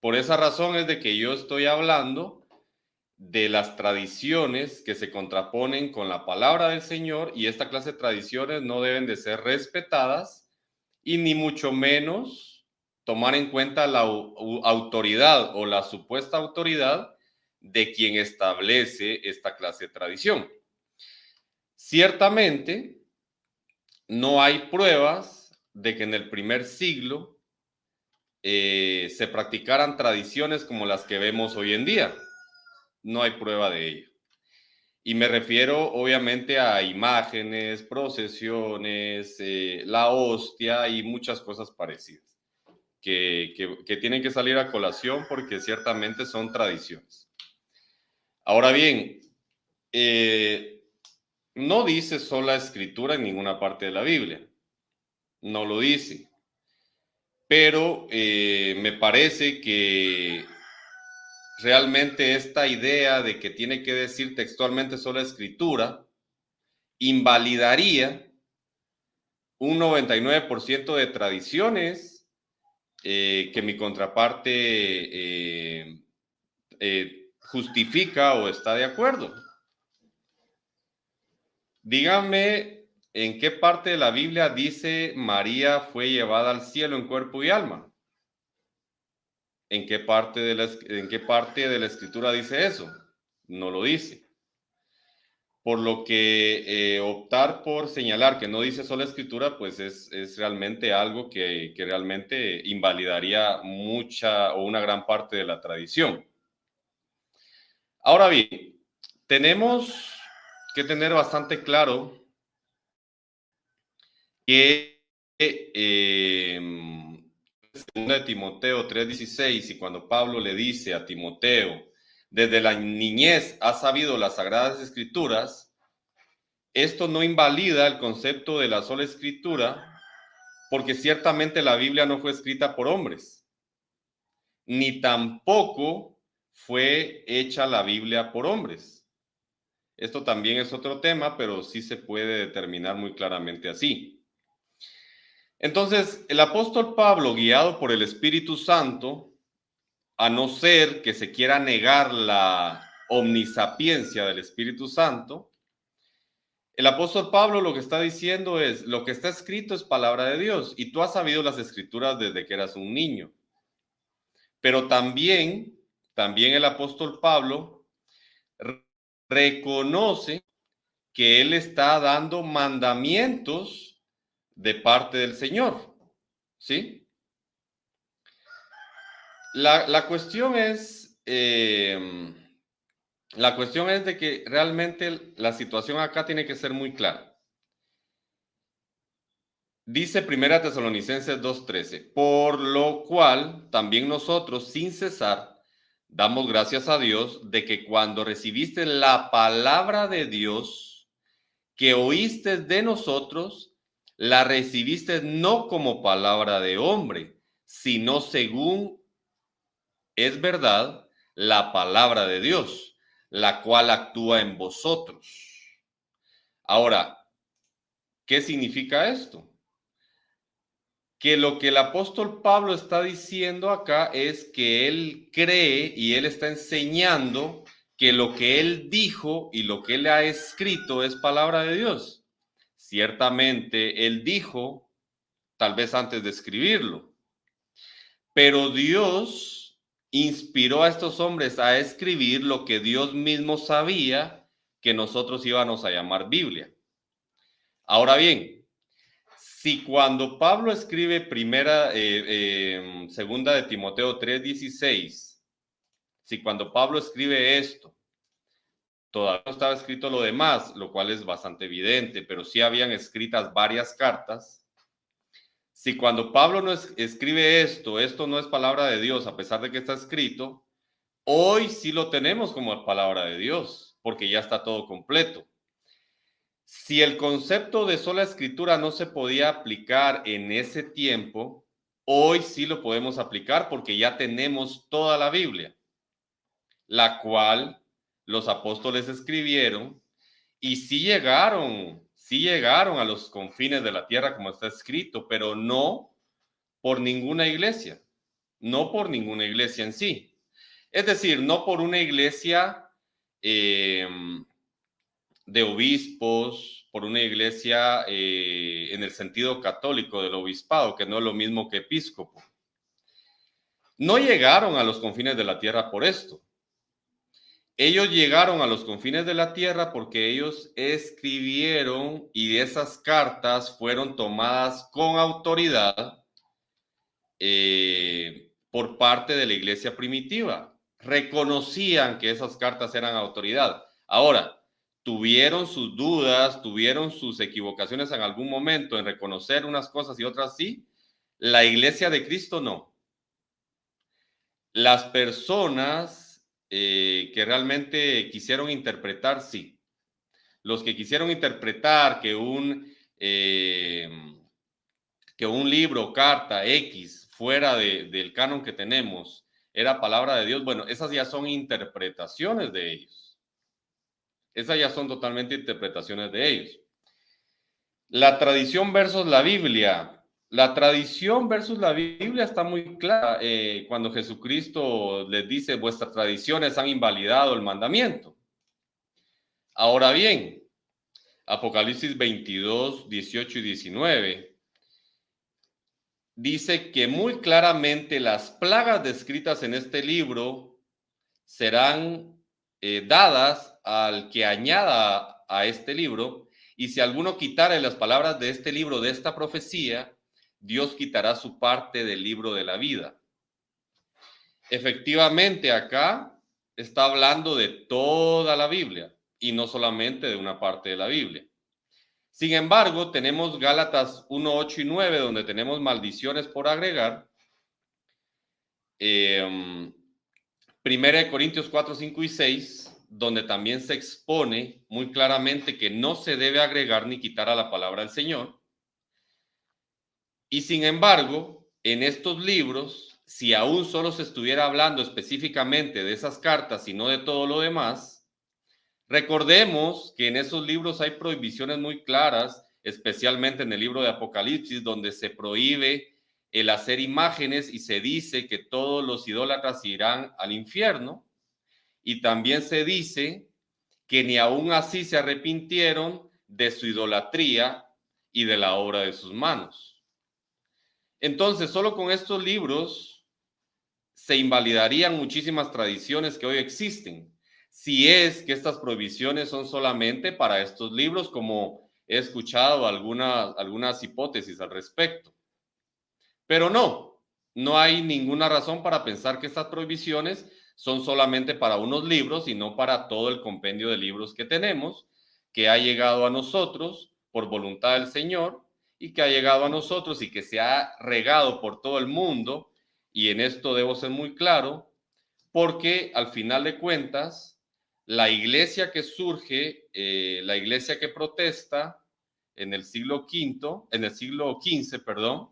Por esa razón es de que yo estoy hablando de las tradiciones que se contraponen con la palabra del Señor, y esta clase de tradiciones no deben de ser respetadas y ni mucho menos tomar en cuenta la autoridad o la supuesta autoridad de quien establece esta clase de tradición. Ciertamente, no hay pruebas de que en el primer siglo se practicaran tradiciones como las que vemos hoy en día. No hay prueba de ello. Y me refiero obviamente a imágenes, procesiones, la hostia y muchas cosas parecidas que tienen que salir a colación porque ciertamente son tradiciones. Ahora bien, no dice sola escritura en ninguna parte de la Biblia. No lo dice. Pero me parece que realmente esta idea de que tiene que decir textualmente sola escritura invalidaría un 99% de tradiciones que mi contraparte justifica o está de acuerdo. Díganme en qué parte de la Biblia dice María fue llevada al cielo en cuerpo y alma. ¿En qué parte de la escritura dice eso? No lo dice. Por lo que optar por señalar que no dice sola escritura, pues es realmente algo que realmente invalidaría mucha o una gran parte de la tradición. Ahora bien, tenemos que tener bastante claro que segunda de Timoteo 3:16, y cuando Pablo le dice a Timoteo, desde la niñez has sabido las sagradas escrituras, esto no invalida el concepto de la sola escritura, porque ciertamente la Biblia no fue escrita por hombres, ni tampoco fue hecha la Biblia por hombres. Esto también es otro tema, pero sí se puede determinar muy claramente así. Entonces, el apóstol Pablo, guiado por el Espíritu Santo, a no ser que se quiera negar la omnisapiencia del Espíritu Santo, el apóstol Pablo lo que está diciendo es, lo que está escrito es palabra de Dios, y tú has sabido las escrituras desde que eras un niño. Pero también el apóstol Pablo reconoce que él está dando mandamientos de parte del Señor, ¿sí? La cuestión es de que realmente la situación acá tiene que ser muy clara. Dice 1 Tesalonicenses 2:13, por lo cual también nosotros sin cesar damos gracias a Dios de que cuando recibiste la palabra de Dios que oíste de nosotros, la recibiste no como palabra de hombre, sino según es verdad la palabra de Dios, la cual actúa en vosotros. Ahora, ¿qué significa esto? Que lo que el apóstol Pablo está diciendo acá es que él cree y él está enseñando que lo que él dijo y lo que él ha escrito es palabra de Dios. Ciertamente él dijo, tal vez antes de escribirlo, pero Dios inspiró a estos hombres a escribir lo que Dios mismo sabía que nosotros íbamos a llamar Biblia. Ahora bien, si cuando Pablo escribe segunda de Timoteo 3:16, si cuando Pablo escribe esto, todavía no estaba escrito lo demás, lo cual es bastante evidente, pero sí habían escritas varias cartas. Si cuando Pablo no escribe esto no es palabra de Dios, a pesar de que está escrito, hoy sí lo tenemos como palabra de Dios, porque ya está todo completo. Si el concepto de sola escritura no se podía aplicar en ese tiempo, hoy sí lo podemos aplicar porque ya tenemos toda la Biblia, la cual los apóstoles escribieron y sí llegaron a los confines de la tierra como está escrito, pero no por ninguna iglesia, no por ninguna iglesia en sí. Es decir, no por una iglesia de obispos, por una iglesia en el sentido católico del obispado, que no es lo mismo que episcopo. No llegaron a los confines de la tierra por esto. ellos llegaron a los confines de la tierra porque ellos escribieron y esas cartas fueron tomadas con autoridad por parte de la iglesia primitiva. Reconocían que esas cartas eran autoridad. Ahora, tuvieron sus dudas, tuvieron sus equivocaciones en algún momento en reconocer unas cosas y otras sí. La iglesia de Cristo no. Las personas que realmente quisieron interpretar, sí. Los que quisieron interpretar que un libro, carta, X, fuera del canon que tenemos, era palabra de Dios, bueno, esas ya son interpretaciones de ellos. Esas ya son totalmente interpretaciones de ellos. La tradición versus la Biblia. La tradición versus la Biblia está muy clara cuando Jesucristo les dice, vuestras tradiciones han invalidado el mandamiento. Ahora bien, Apocalipsis 22, 18 y 19 dice que muy claramente las plagas descritas en este libro serán dadas al que añada a este libro, y si alguno quitare las palabras de este libro, de esta profecía, Dios quitará su parte del libro de la vida. Efectivamente, acá está hablando de toda la Biblia y no solamente de una parte de la Biblia. Sin embargo, tenemos Gálatas 1, 8 y 9, donde tenemos maldiciones por agregar. Primera de Corintios 4, 5 y 6, donde también se expone muy claramente que no se debe agregar ni quitar a la palabra del Señor. Y sin embargo, en estos libros, si aún solo se estuviera hablando específicamente de esas cartas y no de todo lo demás, recordemos que en esos libros hay prohibiciones muy claras, especialmente en el libro de Apocalipsis, donde se prohíbe el hacer imágenes y se dice que todos los idólatras irán al infierno. Y también se dice que ni aún así se arrepintieron de su idolatría y de la obra de sus manos. Entonces, solo con estos libros se invalidarían muchísimas tradiciones que hoy existen, si es que estas prohibiciones son solamente para estos libros, como he escuchado algunas hipótesis al respecto. Pero no hay ninguna razón para pensar que estas prohibiciones son solamente para unos libros y no para todo el compendio de libros que tenemos, que ha llegado a nosotros por voluntad del Señor y que ha llegado a nosotros y que se ha regado por todo el mundo. Y en esto debo ser muy claro, porque al final de cuentas, la iglesia que surge, la iglesia que protesta en el siglo XV, perdón,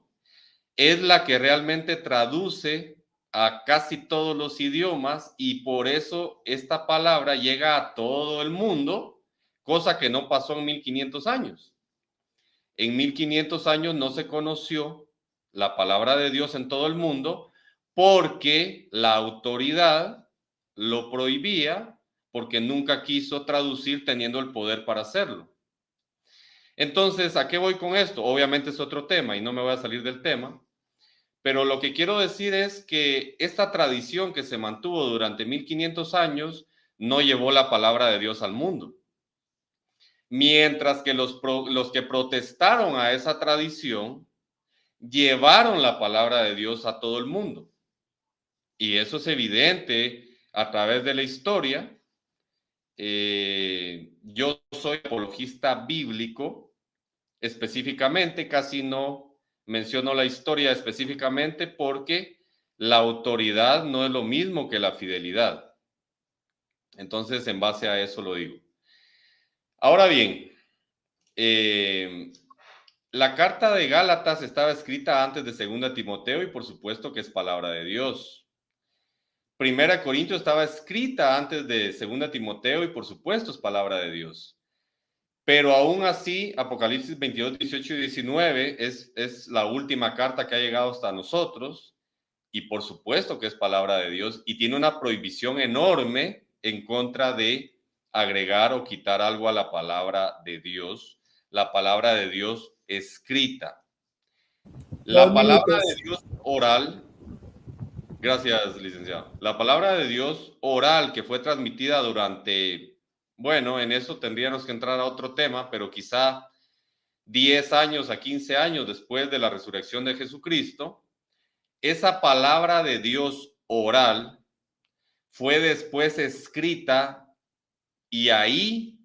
es la que realmente traduce a casi todos los idiomas y por eso esta palabra llega a todo el mundo, cosa que no pasó en 1500 años. En 1500 años no se conoció la palabra de Dios en todo el mundo porque la autoridad lo prohibía, porque nunca quiso traducir teniendo el poder para hacerlo. Entonces, ¿a qué voy con esto? Obviamente es otro tema y no me voy a salir del tema. Pero lo que quiero decir es que esta tradición que se mantuvo durante 1500 años no llevó la palabra de Dios al mundo. Mientras que los que protestaron a esa tradición llevaron la palabra de Dios a todo el mundo. Y eso es evidente a través de la historia. Yo soy apologista bíblico, específicamente, casi no menciono la historia específicamente porque la autoridad no es lo mismo que la fidelidad. Entonces, en base a eso lo digo. Ahora bien, la carta de Gálatas estaba escrita antes de 2 Timoteo y por supuesto que es palabra de Dios. Primera Corintios estaba escrita antes de 2 Timoteo y por supuesto es palabra de Dios. Pero aún así, Apocalipsis 22, 18 y 19 es la última carta que ha llegado hasta nosotros y por supuesto que es palabra de Dios y tiene una prohibición enorme en contra de agregar o quitar algo a la palabra de Dios, la palabra de Dios escrita. La palabra de Dios oral Gracias, licenciado. La palabra de Dios oral que fue transmitida durante, bueno, en eso tendríamos que entrar a otro tema, pero quizá 10 años a 15 años después de la resurrección de Jesucristo, esa palabra de Dios oral fue después escrita y ahí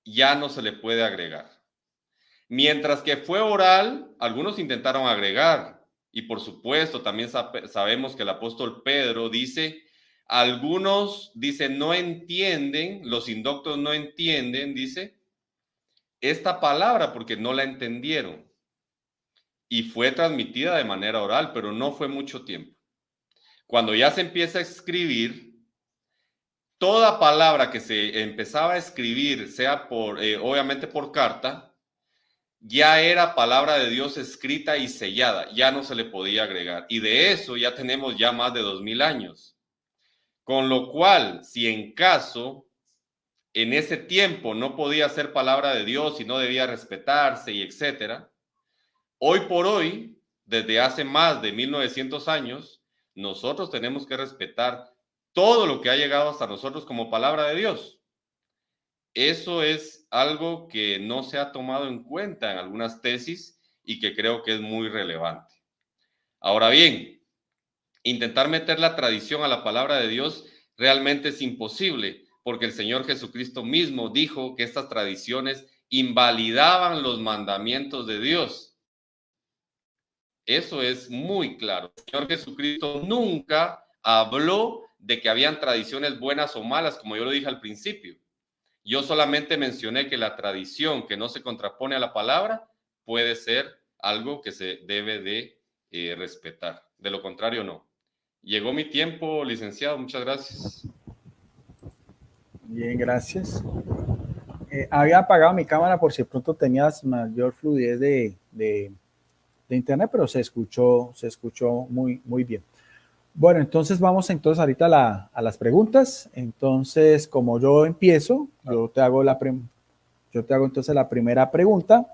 ya no se le puede agregar. Mientras que fue oral, algunos intentaron agregar. Y por supuesto, también sabemos que el apóstol Pedro dice, algunos, dice, no entienden, los indoctos no entienden, dice, esta palabra porque no la entendieron. Y fue transmitida de manera oral, pero no fue mucho tiempo. Cuando ya se empieza a escribir, toda palabra que se empezaba a escribir, sea por, obviamente por carta, ya era palabra de Dios escrita y sellada, ya no se le podía agregar. Y de eso ya tenemos ya más de 2000 años. Con lo cual, si en caso en ese tiempo no podía ser palabra de Dios y no debía respetarse y etcétera, hoy por hoy, desde hace más de 1900 años, nosotros tenemos que respetar todo lo que ha llegado hasta nosotros como palabra de Dios. Eso es algo que no se ha tomado en cuenta en algunas tesis y que creo que es muy relevante. Ahora bien, intentar meter la tradición a la palabra de Dios realmente es imposible, porque el Señor Jesucristo mismo dijo que estas tradiciones invalidaban los mandamientos de Dios. Eso es muy claro. El Señor Jesucristo nunca habló de que habían tradiciones buenas o malas, como yo lo dije al principio. Yo solamente mencioné que la tradición que no se contrapone a la palabra puede ser algo que se debe de respetar. De lo contrario, no. Llegó mi tiempo, licenciado. Muchas gracias. Bien, gracias. Había apagado mi cámara por si pronto tenías mayor fluidez de internet, pero se escuchó muy bien. Bueno, entonces vamos entonces ahorita a las preguntas. Entonces, como yo empiezo, yo te hago entonces la primera pregunta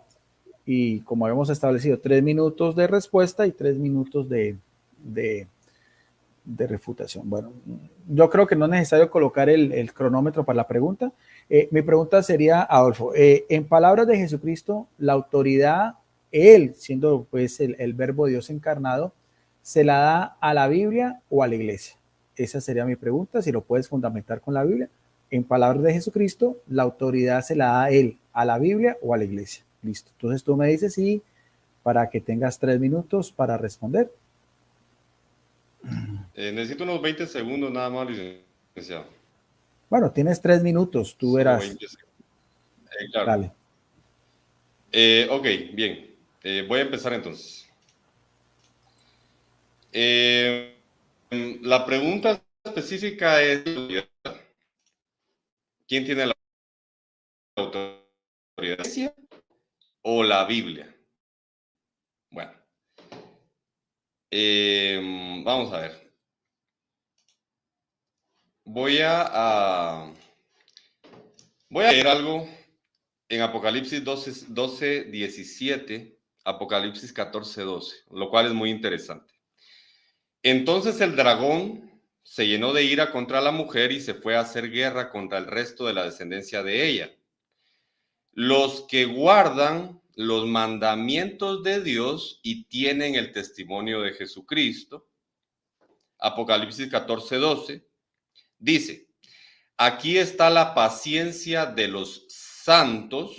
y como habíamos establecido, 3 minutos de respuesta y 3 minutos de, de refutación. Bueno, yo creo que no es necesario colocar el cronómetro para la pregunta. Mi pregunta sería, Adolfo, en palabras de Jesucristo, la autoridad, él, siendo pues el verbo de Dios encarnado, ¿se la da a la Biblia o a la iglesia? Esa sería mi pregunta, si lo puedes fundamentar con la Biblia. En palabras de Jesucristo, la autoridad se la da a él, a la Biblia o a la iglesia. Listo. Entonces tú me dices sí, para que tengas 3 minutos para responder. Necesito unos 20 segundos nada más, licenciado. Bueno, tienes 3 minutos, tú Solo verás. 20 segundos. Claro. Dale. Ok, bien. Voy a empezar entonces. La pregunta específica es, ¿quién tiene la autoridad? ¿La iglesia o la Biblia? Bueno, vamos a ver. Voy a leer algo en Apocalipsis 12, 17, Apocalipsis 14, 12, lo cual es muy interesante. Entonces el dragón se llenó de ira contra la mujer y se fue a hacer guerra contra el resto de la descendencia de ella. Los que guardan los mandamientos de Dios y tienen el testimonio de Jesucristo. Apocalipsis 14, 12, dice, aquí está la paciencia de los santos,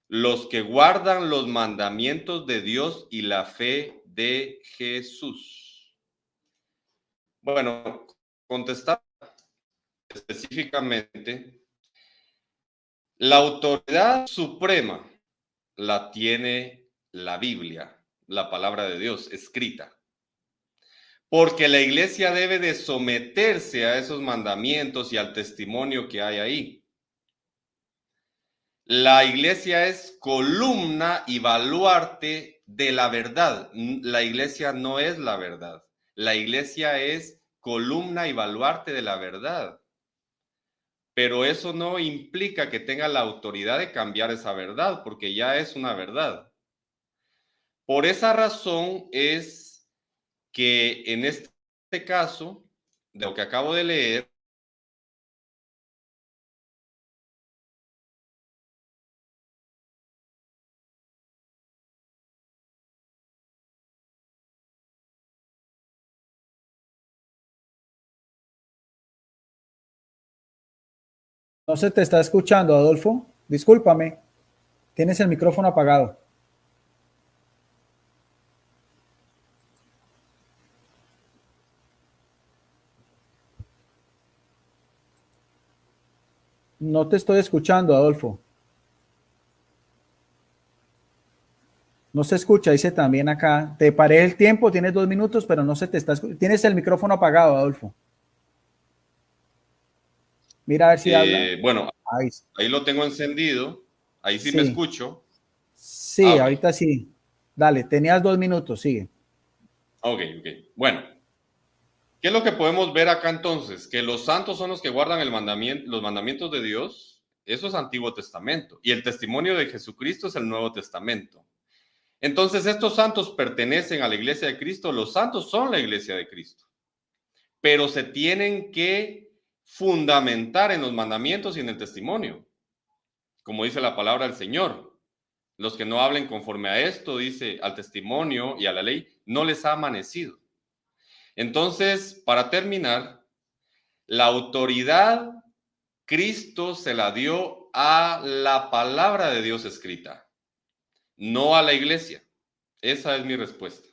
los que guardan los mandamientos de Dios y la fe de Jesús. Bueno, contestar específicamente, la autoridad suprema la tiene la Biblia, la palabra de Dios escrita. Porque la iglesia debe de someterse a esos mandamientos y al testimonio que hay ahí. La iglesia es columna y baluarte de la verdad. La iglesia no es la verdad. La iglesia es columna y baluarte de la verdad. Pero eso no implica que tenga la autoridad de cambiar esa verdad, porque ya es una verdad. Por esa razón es que en este este caso, de lo que acabo de leer, No se te está escuchando, Adolfo. Discúlpame. Tienes el micrófono apagado. No te estoy escuchando, Adolfo. No se escucha, dice también acá. Te paré el tiempo, tienes 2 minutos, pero no se te está escuchando. Tienes el micrófono apagado, Adolfo. Mira a ver si habla. bueno, Ahí, ahí lo tengo encendido, ahí sí me sí, escucho. sí, Ok, ahorita sí. Dale, tenías 2 minutos, sigue. ok. Bueno, ¿qué es lo que podemos ver acá entonces? Que los santos son los que guardan los mandamientos de Dios. Eso es Antiguo Testamento. Y el testimonio de Jesucristo es el Nuevo Testamento. Entonces, estos santos pertenecen a la iglesia de Cristo. Los santos son la iglesia de Cristo. Pero se tienen que fundamentar en los mandamientos y en el testimonio. Como dice la palabra del Señor. Los que no hablen conforme a esto, dice, al testimonio y a la ley, no les ha amanecido. Entonces, para terminar, la autoridad Cristo se la dio a la palabra de Dios escrita, no a la iglesia. Esa es mi respuesta.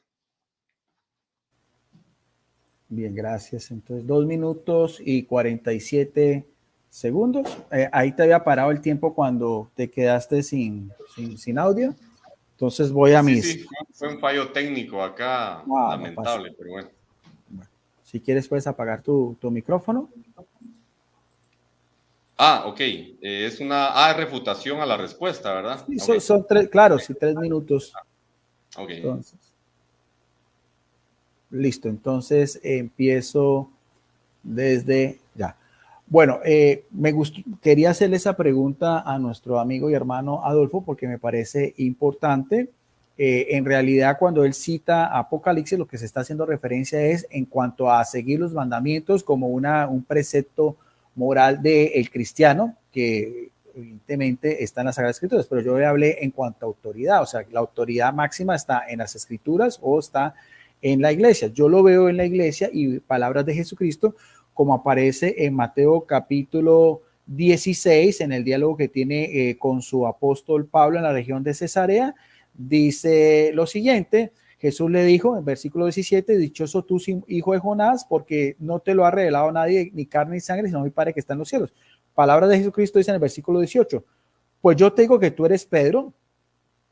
Bien, gracias. Entonces, 2 minutos y 47 segundos. Ahí te había parado el tiempo cuando te quedaste sin audio. Entonces voy a Sí, mis... sí, fue un fallo técnico acá, No, no pasa. lamentable, pero bueno. Bueno, si quieres puedes apagar tu micrófono. Ok. Es una refutación a la respuesta, ¿verdad? Sí, Ok. son 3, claro, sí, 3 minutos. Ok. Entonces, listo. Entonces empiezo desde ya. Bueno, quería hacerle esa pregunta a nuestro amigo y hermano Adolfo porque me parece importante. En realidad, cuando él cita Apocalipsis, lo que se está haciendo referencia es en cuanto a seguir los mandamientos como un precepto moral del cristiano, que evidentemente está en las Sagradas Escrituras, pero yo le hablé en cuanto a autoridad, o sea, la autoridad máxima está en las Escrituras o está en la iglesia. Yo lo veo en la iglesia y palabras de Jesucristo como aparece en Mateo capítulo 16, en el diálogo que tiene con su apóstol Pablo en la región de Cesarea, dice lo siguiente: Jesús le dijo en versículo 17, dichoso tú, hijo de Jonás, porque no te lo ha revelado nadie, ni carne ni sangre, sino mi Padre que está en los cielos. Palabra de Jesucristo dice en el versículo 18, pues yo te digo que tú eres Pedro,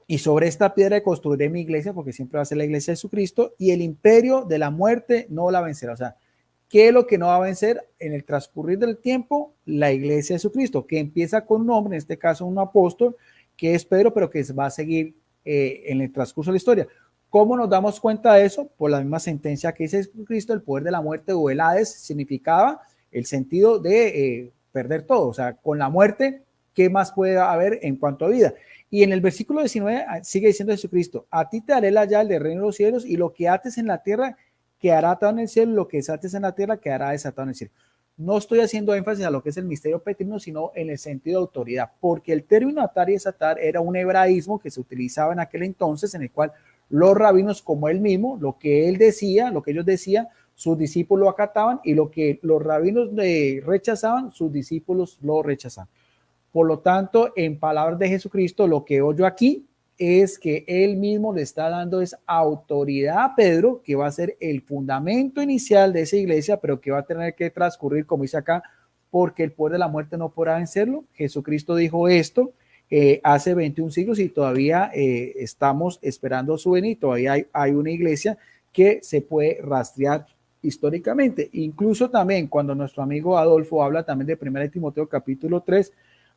y sobre esta piedra construiré mi iglesia, porque siempre va a ser la iglesia de Jesucristo, y el imperio de la muerte no la vencerá. O sea, ¿qué es lo que no va a vencer en el transcurrir del tiempo? La iglesia de Jesucristo, que empieza con un hombre, en este caso un apóstol, que es Pedro, pero que va a seguir en el transcurso de la historia. ¿Cómo nos damos cuenta de eso? Por la misma sentencia que dice Jesucristo, el poder de la muerte o el Hades significaba el sentido de perder todo. O sea, con la muerte, ¿qué más puede haber en cuanto a vida? Y en el versículo 19 sigue diciendo Jesucristo, a ti te daré la llave del reino de los cielos, y lo que ates en la tierra quedará atado en el cielo, lo que desates en la tierra quedará desatado en el cielo. No estoy haciendo énfasis a lo que es el misterio petrino, sino en el sentido de autoridad, porque el término atar y desatar era un hebraísmo que se utilizaba en aquel entonces, en el cual los rabinos, como él mismo, lo que él decía, lo que ellos decían, sus discípulos lo acataban, y lo que los rabinos rechazaban, sus discípulos lo rechazaban. Por lo tanto, en palabras de Jesucristo, lo que oyo aquí es que él mismo le está dando es autoridad a Pedro, que va a ser el fundamento inicial de esa iglesia, pero que va a tener que transcurrir, como dice acá, porque el poder de la muerte no podrá vencerlo. Jesucristo dijo esto hace 21 siglos y todavía estamos esperando su venida. Todavía hay una iglesia que se puede rastrear históricamente. Incluso también cuando nuestro amigo Adolfo habla también de 1 Timoteo capítulo 3,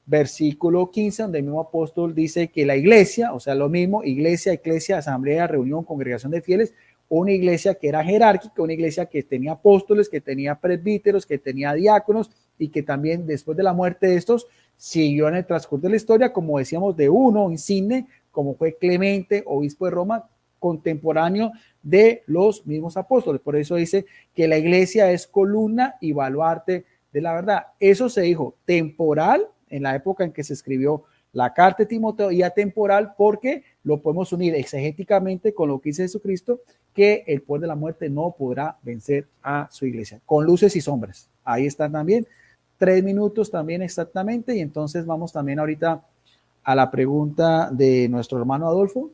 versículo 15, donde el mismo apóstol dice que la iglesia, o sea, lo mismo, iglesia, eclesia, asamblea, reunión, congregación de fieles, una iglesia que era jerárquica, una iglesia que tenía apóstoles, que tenía presbíteros, que tenía diáconos, y que también después de la muerte de estos siguió en el transcurso de la historia, como decíamos, de uno insigne, como fue Clemente, obispo de Roma, contemporáneo de los mismos apóstoles. Por eso dice que la iglesia es columna y baluarte de la verdad. Eso se dijo temporal en la época en que se escribió la carta de Timoteo, y atemporal porque lo podemos unir exegéticamente con lo que dice Jesucristo, que el poder de la muerte no podrá vencer a su iglesia, con luces y sombras. Ahí están también 3 minutos también exactamente. Y entonces vamos también ahorita a la pregunta de nuestro hermano Adolfo.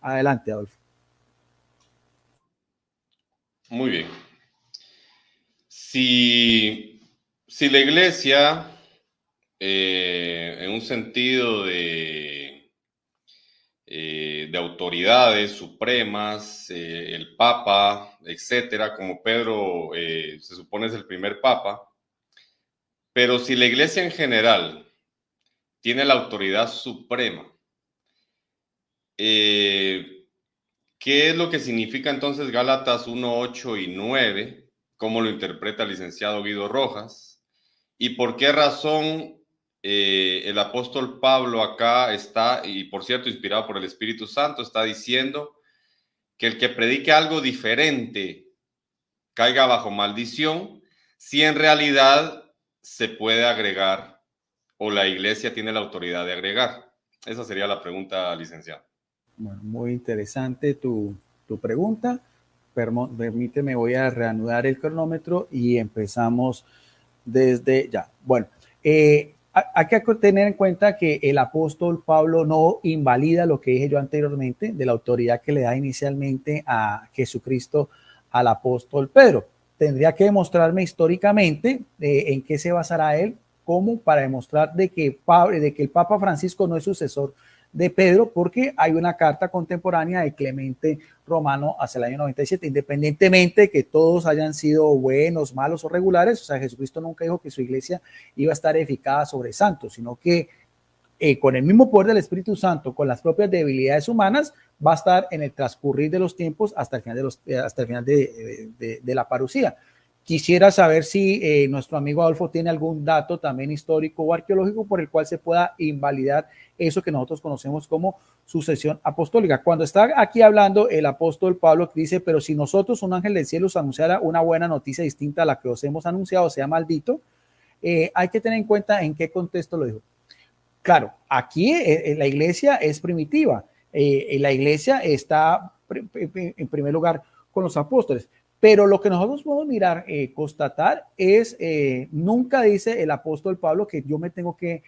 Adelante, Adolfo. Muy bien. Si la iglesia, en un sentido de autoridades supremas, el Papa, etcétera, como Pedro se supone es el primer Papa, pero si la iglesia en general tiene la autoridad suprema, ¿qué es lo que significa entonces Gálatas 1, 8 y 9? ¿Cómo lo interpreta el licenciado Guido Rojas? ¿Y por qué razón el apóstol Pablo acá está, y por cierto, inspirado por el Espíritu Santo, está diciendo que el que predique algo diferente caiga bajo maldición, si en realidad se puede agregar o la iglesia tiene la autoridad de agregar? Esa sería la pregunta, licenciado. Bueno, muy interesante tu pregunta. Permíteme, voy a reanudar el cronómetro y empezamos desde ya. Bueno, hay que tener en cuenta que el apóstol Pablo no invalida lo que dije yo anteriormente de la autoridad que le da inicialmente a Jesucristo al apóstol Pedro. Tendría que demostrarme históricamente en qué se basará él, como para demostrar de que el Papa Francisco no es sucesor de Pedro, porque hay una carta contemporánea de Clemente Romano hacia el año 97, independientemente de que todos hayan sido buenos, malos o regulares. O sea, Jesucristo nunca dijo que su iglesia iba a estar edificada sobre santos, sino que con el mismo poder del Espíritu Santo, con las propias debilidades humanas, va a estar en el transcurrir de los tiempos hasta el final de la parucía. Quisiera saber si nuestro amigo Adolfo tiene algún dato también histórico o arqueológico por el cual se pueda invalidar eso que nosotros conocemos como sucesión apostólica. Cuando está aquí hablando el apóstol Pablo, dice: pero si nosotros, un ángel del cielo, os anunciara una buena noticia distinta a la que os hemos anunciado, sea maldito. Hay que tener en cuenta en qué contexto lo dijo. Claro, aquí la iglesia es primitiva. La iglesia está en primer lugar con los apóstoles. Pero lo que nosotros podemos mirar, constatar, es nunca dice el apóstol Pablo que yo me tengo que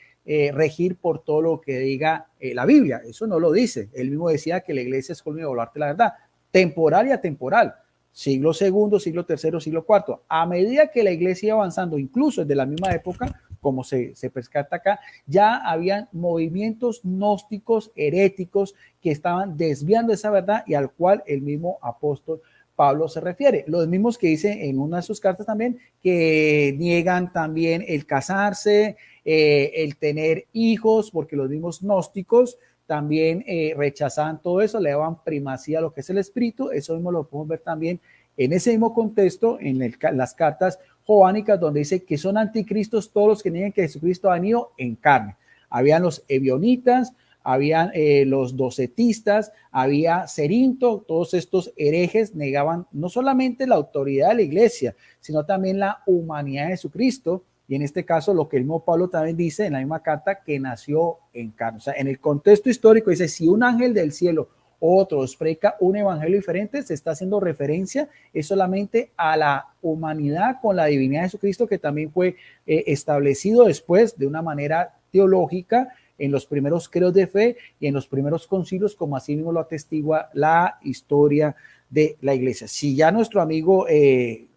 regir por todo lo que diga la Biblia. Eso no lo dice. Él mismo decía que la iglesia es columna y baluarte de la verdad, temporal y atemporal. Siglo segundo, siglo tercero, siglo cuarto. A medida que la iglesia iba avanzando, incluso desde la misma época, como se percata acá, ya habían movimientos gnósticos, heréticos, que estaban desviando esa verdad y al cual el mismo apóstol Pablo se refiere. Los mismos que dice en una de sus cartas también, que niegan también el casarse, el tener hijos, porque los mismos gnósticos también rechazaban todo eso, le daban primacía a lo que es el espíritu. Eso mismo lo podemos ver también en ese mismo contexto, en las cartas joánicas, donde dice que son anticristos todos los que niegan que Jesucristo ha venido en carne. Habían los ebionitas, habían los docetistas, había Cerinto. Todos estos herejes negaban no solamente la autoridad de la iglesia, sino también la humanidad de Jesucristo. Y en este caso, lo que el mismo Pablo también dice en la misma carta, que nació en carne. O sea, en el contexto histórico dice: si un ángel del cielo otro os predica un evangelio diferente, se está haciendo referencia es solamente a la humanidad con la divinidad de Jesucristo, que también fue establecido después de una manera teológica en los primeros credos de fe y en los primeros concilios, como así mismo lo atestigua la historia de la iglesia. Si ya nuestro amigo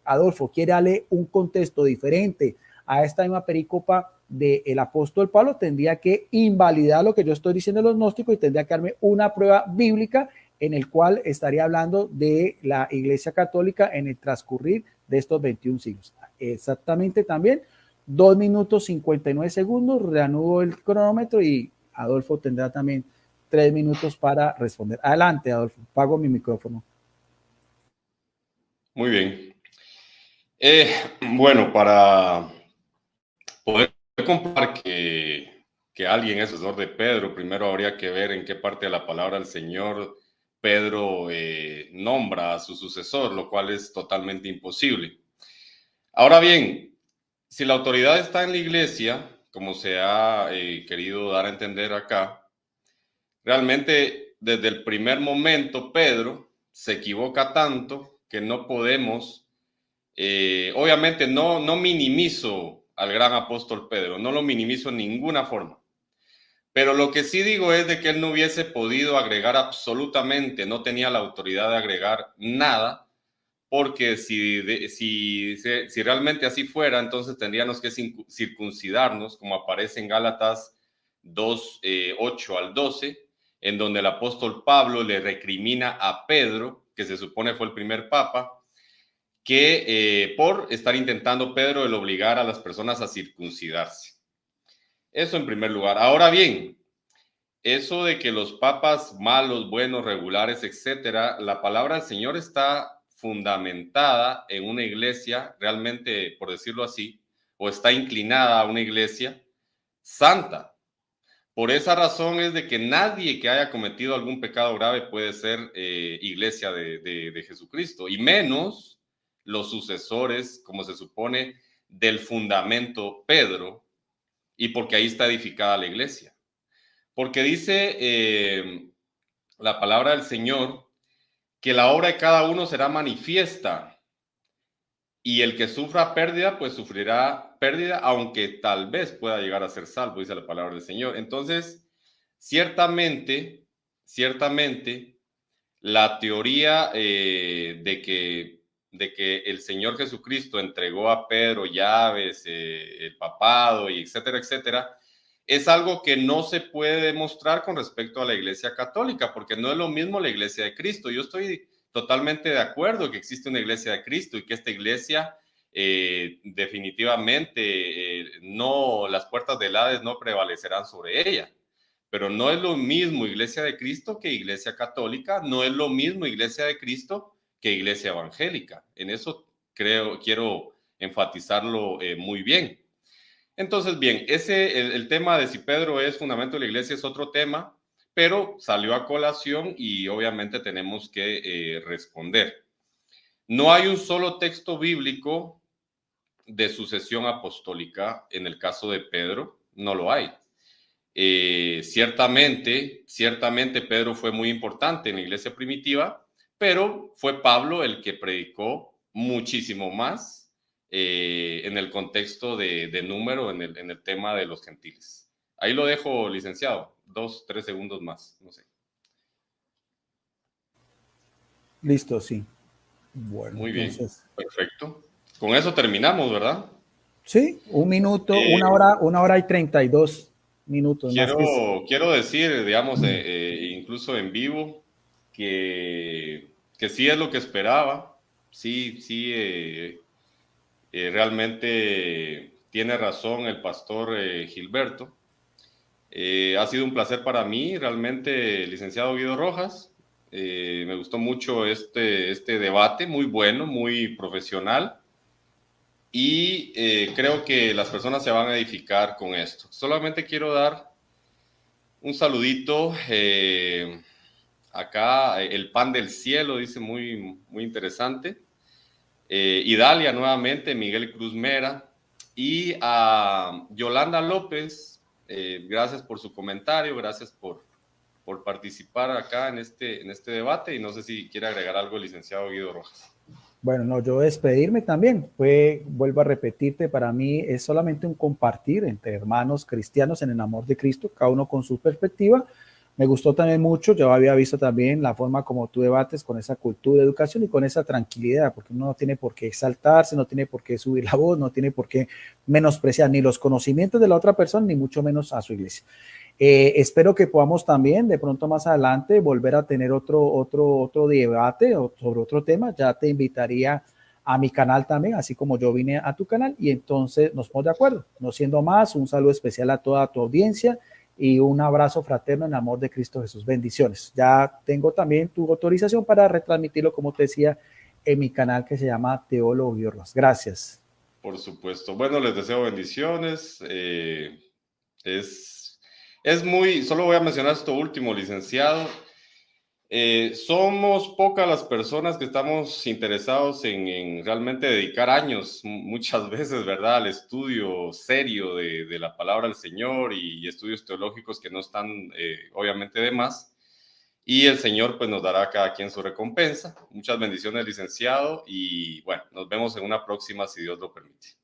Adolfo quiere darle un contexto diferente a esta misma pericopa del apóstol Pablo, tendría que invalidar lo que yo estoy diciendo de los gnósticos y tendría que darme una prueba bíblica en el cual estaría hablando de la iglesia católica en el transcurrir de estos 21 siglos. Exactamente también 2 minutos 59 segundos, reanudo el cronómetro y Adolfo tendrá también 3 minutos para responder. Adelante, Adolfo, pago mi micrófono. Muy bien. Bueno, para poder comprobar que alguien es sucesor de Pedro, primero habría que ver en qué parte de la palabra del Señor Pedro nombra a su sucesor, lo cual es totalmente imposible. Ahora bien, si la autoridad está en la iglesia, como se ha querido dar a entender acá, realmente desde el primer momento Pedro se equivoca tanto que no podemos, obviamente no minimizo al gran apóstol Pedro, no lo minimizo en ninguna forma. Pero lo que sí digo es de que él no hubiese podido agregar absolutamente, no tenía la autoridad de agregar nada, porque si realmente así fuera, entonces tendríamos que circuncidarnos, como aparece en Gálatas 2, 8 al 12, en donde el apóstol Pablo le recrimina a Pedro, que se supone fue el primer papa, que por estar intentando Pedro el obligar a las personas a circuncidarse. Eso en primer lugar. Ahora bien, eso de que los papas malos, buenos, regulares, etcétera, la palabra del Señor está fundamentada en una iglesia, realmente, por decirlo así, o está inclinada a una iglesia santa. Por esa razón es de que nadie que haya cometido algún pecado grave puede ser iglesia de Jesucristo, y menos los sucesores, como se supone, del fundamento Pedro, y porque ahí está edificada la iglesia. Porque dice la palabra del Señor que la obra de cada uno será manifiesta y el que sufra pérdida, pues sufrirá pérdida, aunque tal vez pueda llegar a ser salvo, dice la palabra del Señor. Entonces, ciertamente, la teoría de que el Señor Jesucristo entregó a Pedro llaves, el papado, y etcétera, etcétera, es algo que no se puede demostrar con respecto a la Iglesia Católica, porque no es lo mismo la Iglesia de Cristo. Yo estoy totalmente de acuerdo que existe una Iglesia de Cristo y que esta Iglesia definitivamente no, las puertas del Hades no prevalecerán sobre ella. Pero no es lo mismo Iglesia de Cristo que Iglesia Católica, no es lo mismo Iglesia de Cristo que Iglesia Evangélica. En eso quiero enfatizarlo muy bien. Entonces, bien, el tema de si Pedro es fundamento de la iglesia es otro tema, pero salió a colación y obviamente tenemos que responder. No hay un solo texto bíblico de sucesión apostólica en el caso de Pedro, no lo hay. Ciertamente Pedro fue muy importante en la iglesia primitiva, pero fue Pablo el que predicó muchísimo más en el contexto de número, en el tema de los gentiles. Ahí lo dejo, licenciado. 2, 3 segundos más, no sé. Listo, sí. Bueno, muy bien, entonces. Perfecto. Con eso terminamos, ¿verdad? Sí, 1 minuto, 1 hora y 32 minutos. Quiero decir, digamos, incluso en vivo, que sí es lo que esperaba. Sí, realmente tiene razón el pastor Gilberto. Ha sido un placer para mí, realmente, licenciado Guido Rojas. Me gustó mucho este debate, muy bueno, muy profesional. Y creo que las personas se van a edificar con esto. Solamente quiero dar un saludito. Acá, el pan del cielo, dice, muy interesante. Idalia nuevamente, Miguel Cruz Mera. Y a Yolanda López, gracias por su comentario, gracias por participar acá en este debate. Y no sé si quiere agregar algo el licenciado Guido Rojas. Bueno, no, yo despedirme también. Vuelvo a repetirte, para mí es solamente un compartir entre hermanos cristianos en el amor de Cristo, cada uno con su perspectiva. Me gustó también mucho, yo había visto también la forma como tú debates con esa cultura de educación y con esa tranquilidad, porque uno no tiene por qué exaltarse, no tiene por qué subir la voz, no tiene por qué menospreciar ni los conocimientos de la otra persona, ni mucho menos a su iglesia. Espero que podamos también de pronto más adelante volver a tener otro debate sobre otro tema. Ya te invitaría a mi canal también, así como yo vine a tu canal, y entonces nos ponemos de acuerdo. No siendo más, un saludo especial a toda tu audiencia y un abrazo fraterno en el amor de Cristo Jesús. Bendiciones. Ya tengo también tu autorización para retransmitirlo, como te decía, en mi canal que se llama Teólogo Guido Rojas. Gracias. Por supuesto. Bueno, les deseo bendiciones. Solo voy a mencionar esto último, licenciado. Somos pocas las personas que estamos interesados en realmente dedicar años, muchas veces, ¿verdad?, al estudio serio de la palabra del Señor y estudios teológicos que no están, obviamente, de más. Y el Señor, pues, nos dará a cada quien su recompensa. Muchas bendiciones, licenciado, y bueno, nos vemos en una próxima, si Dios lo permite.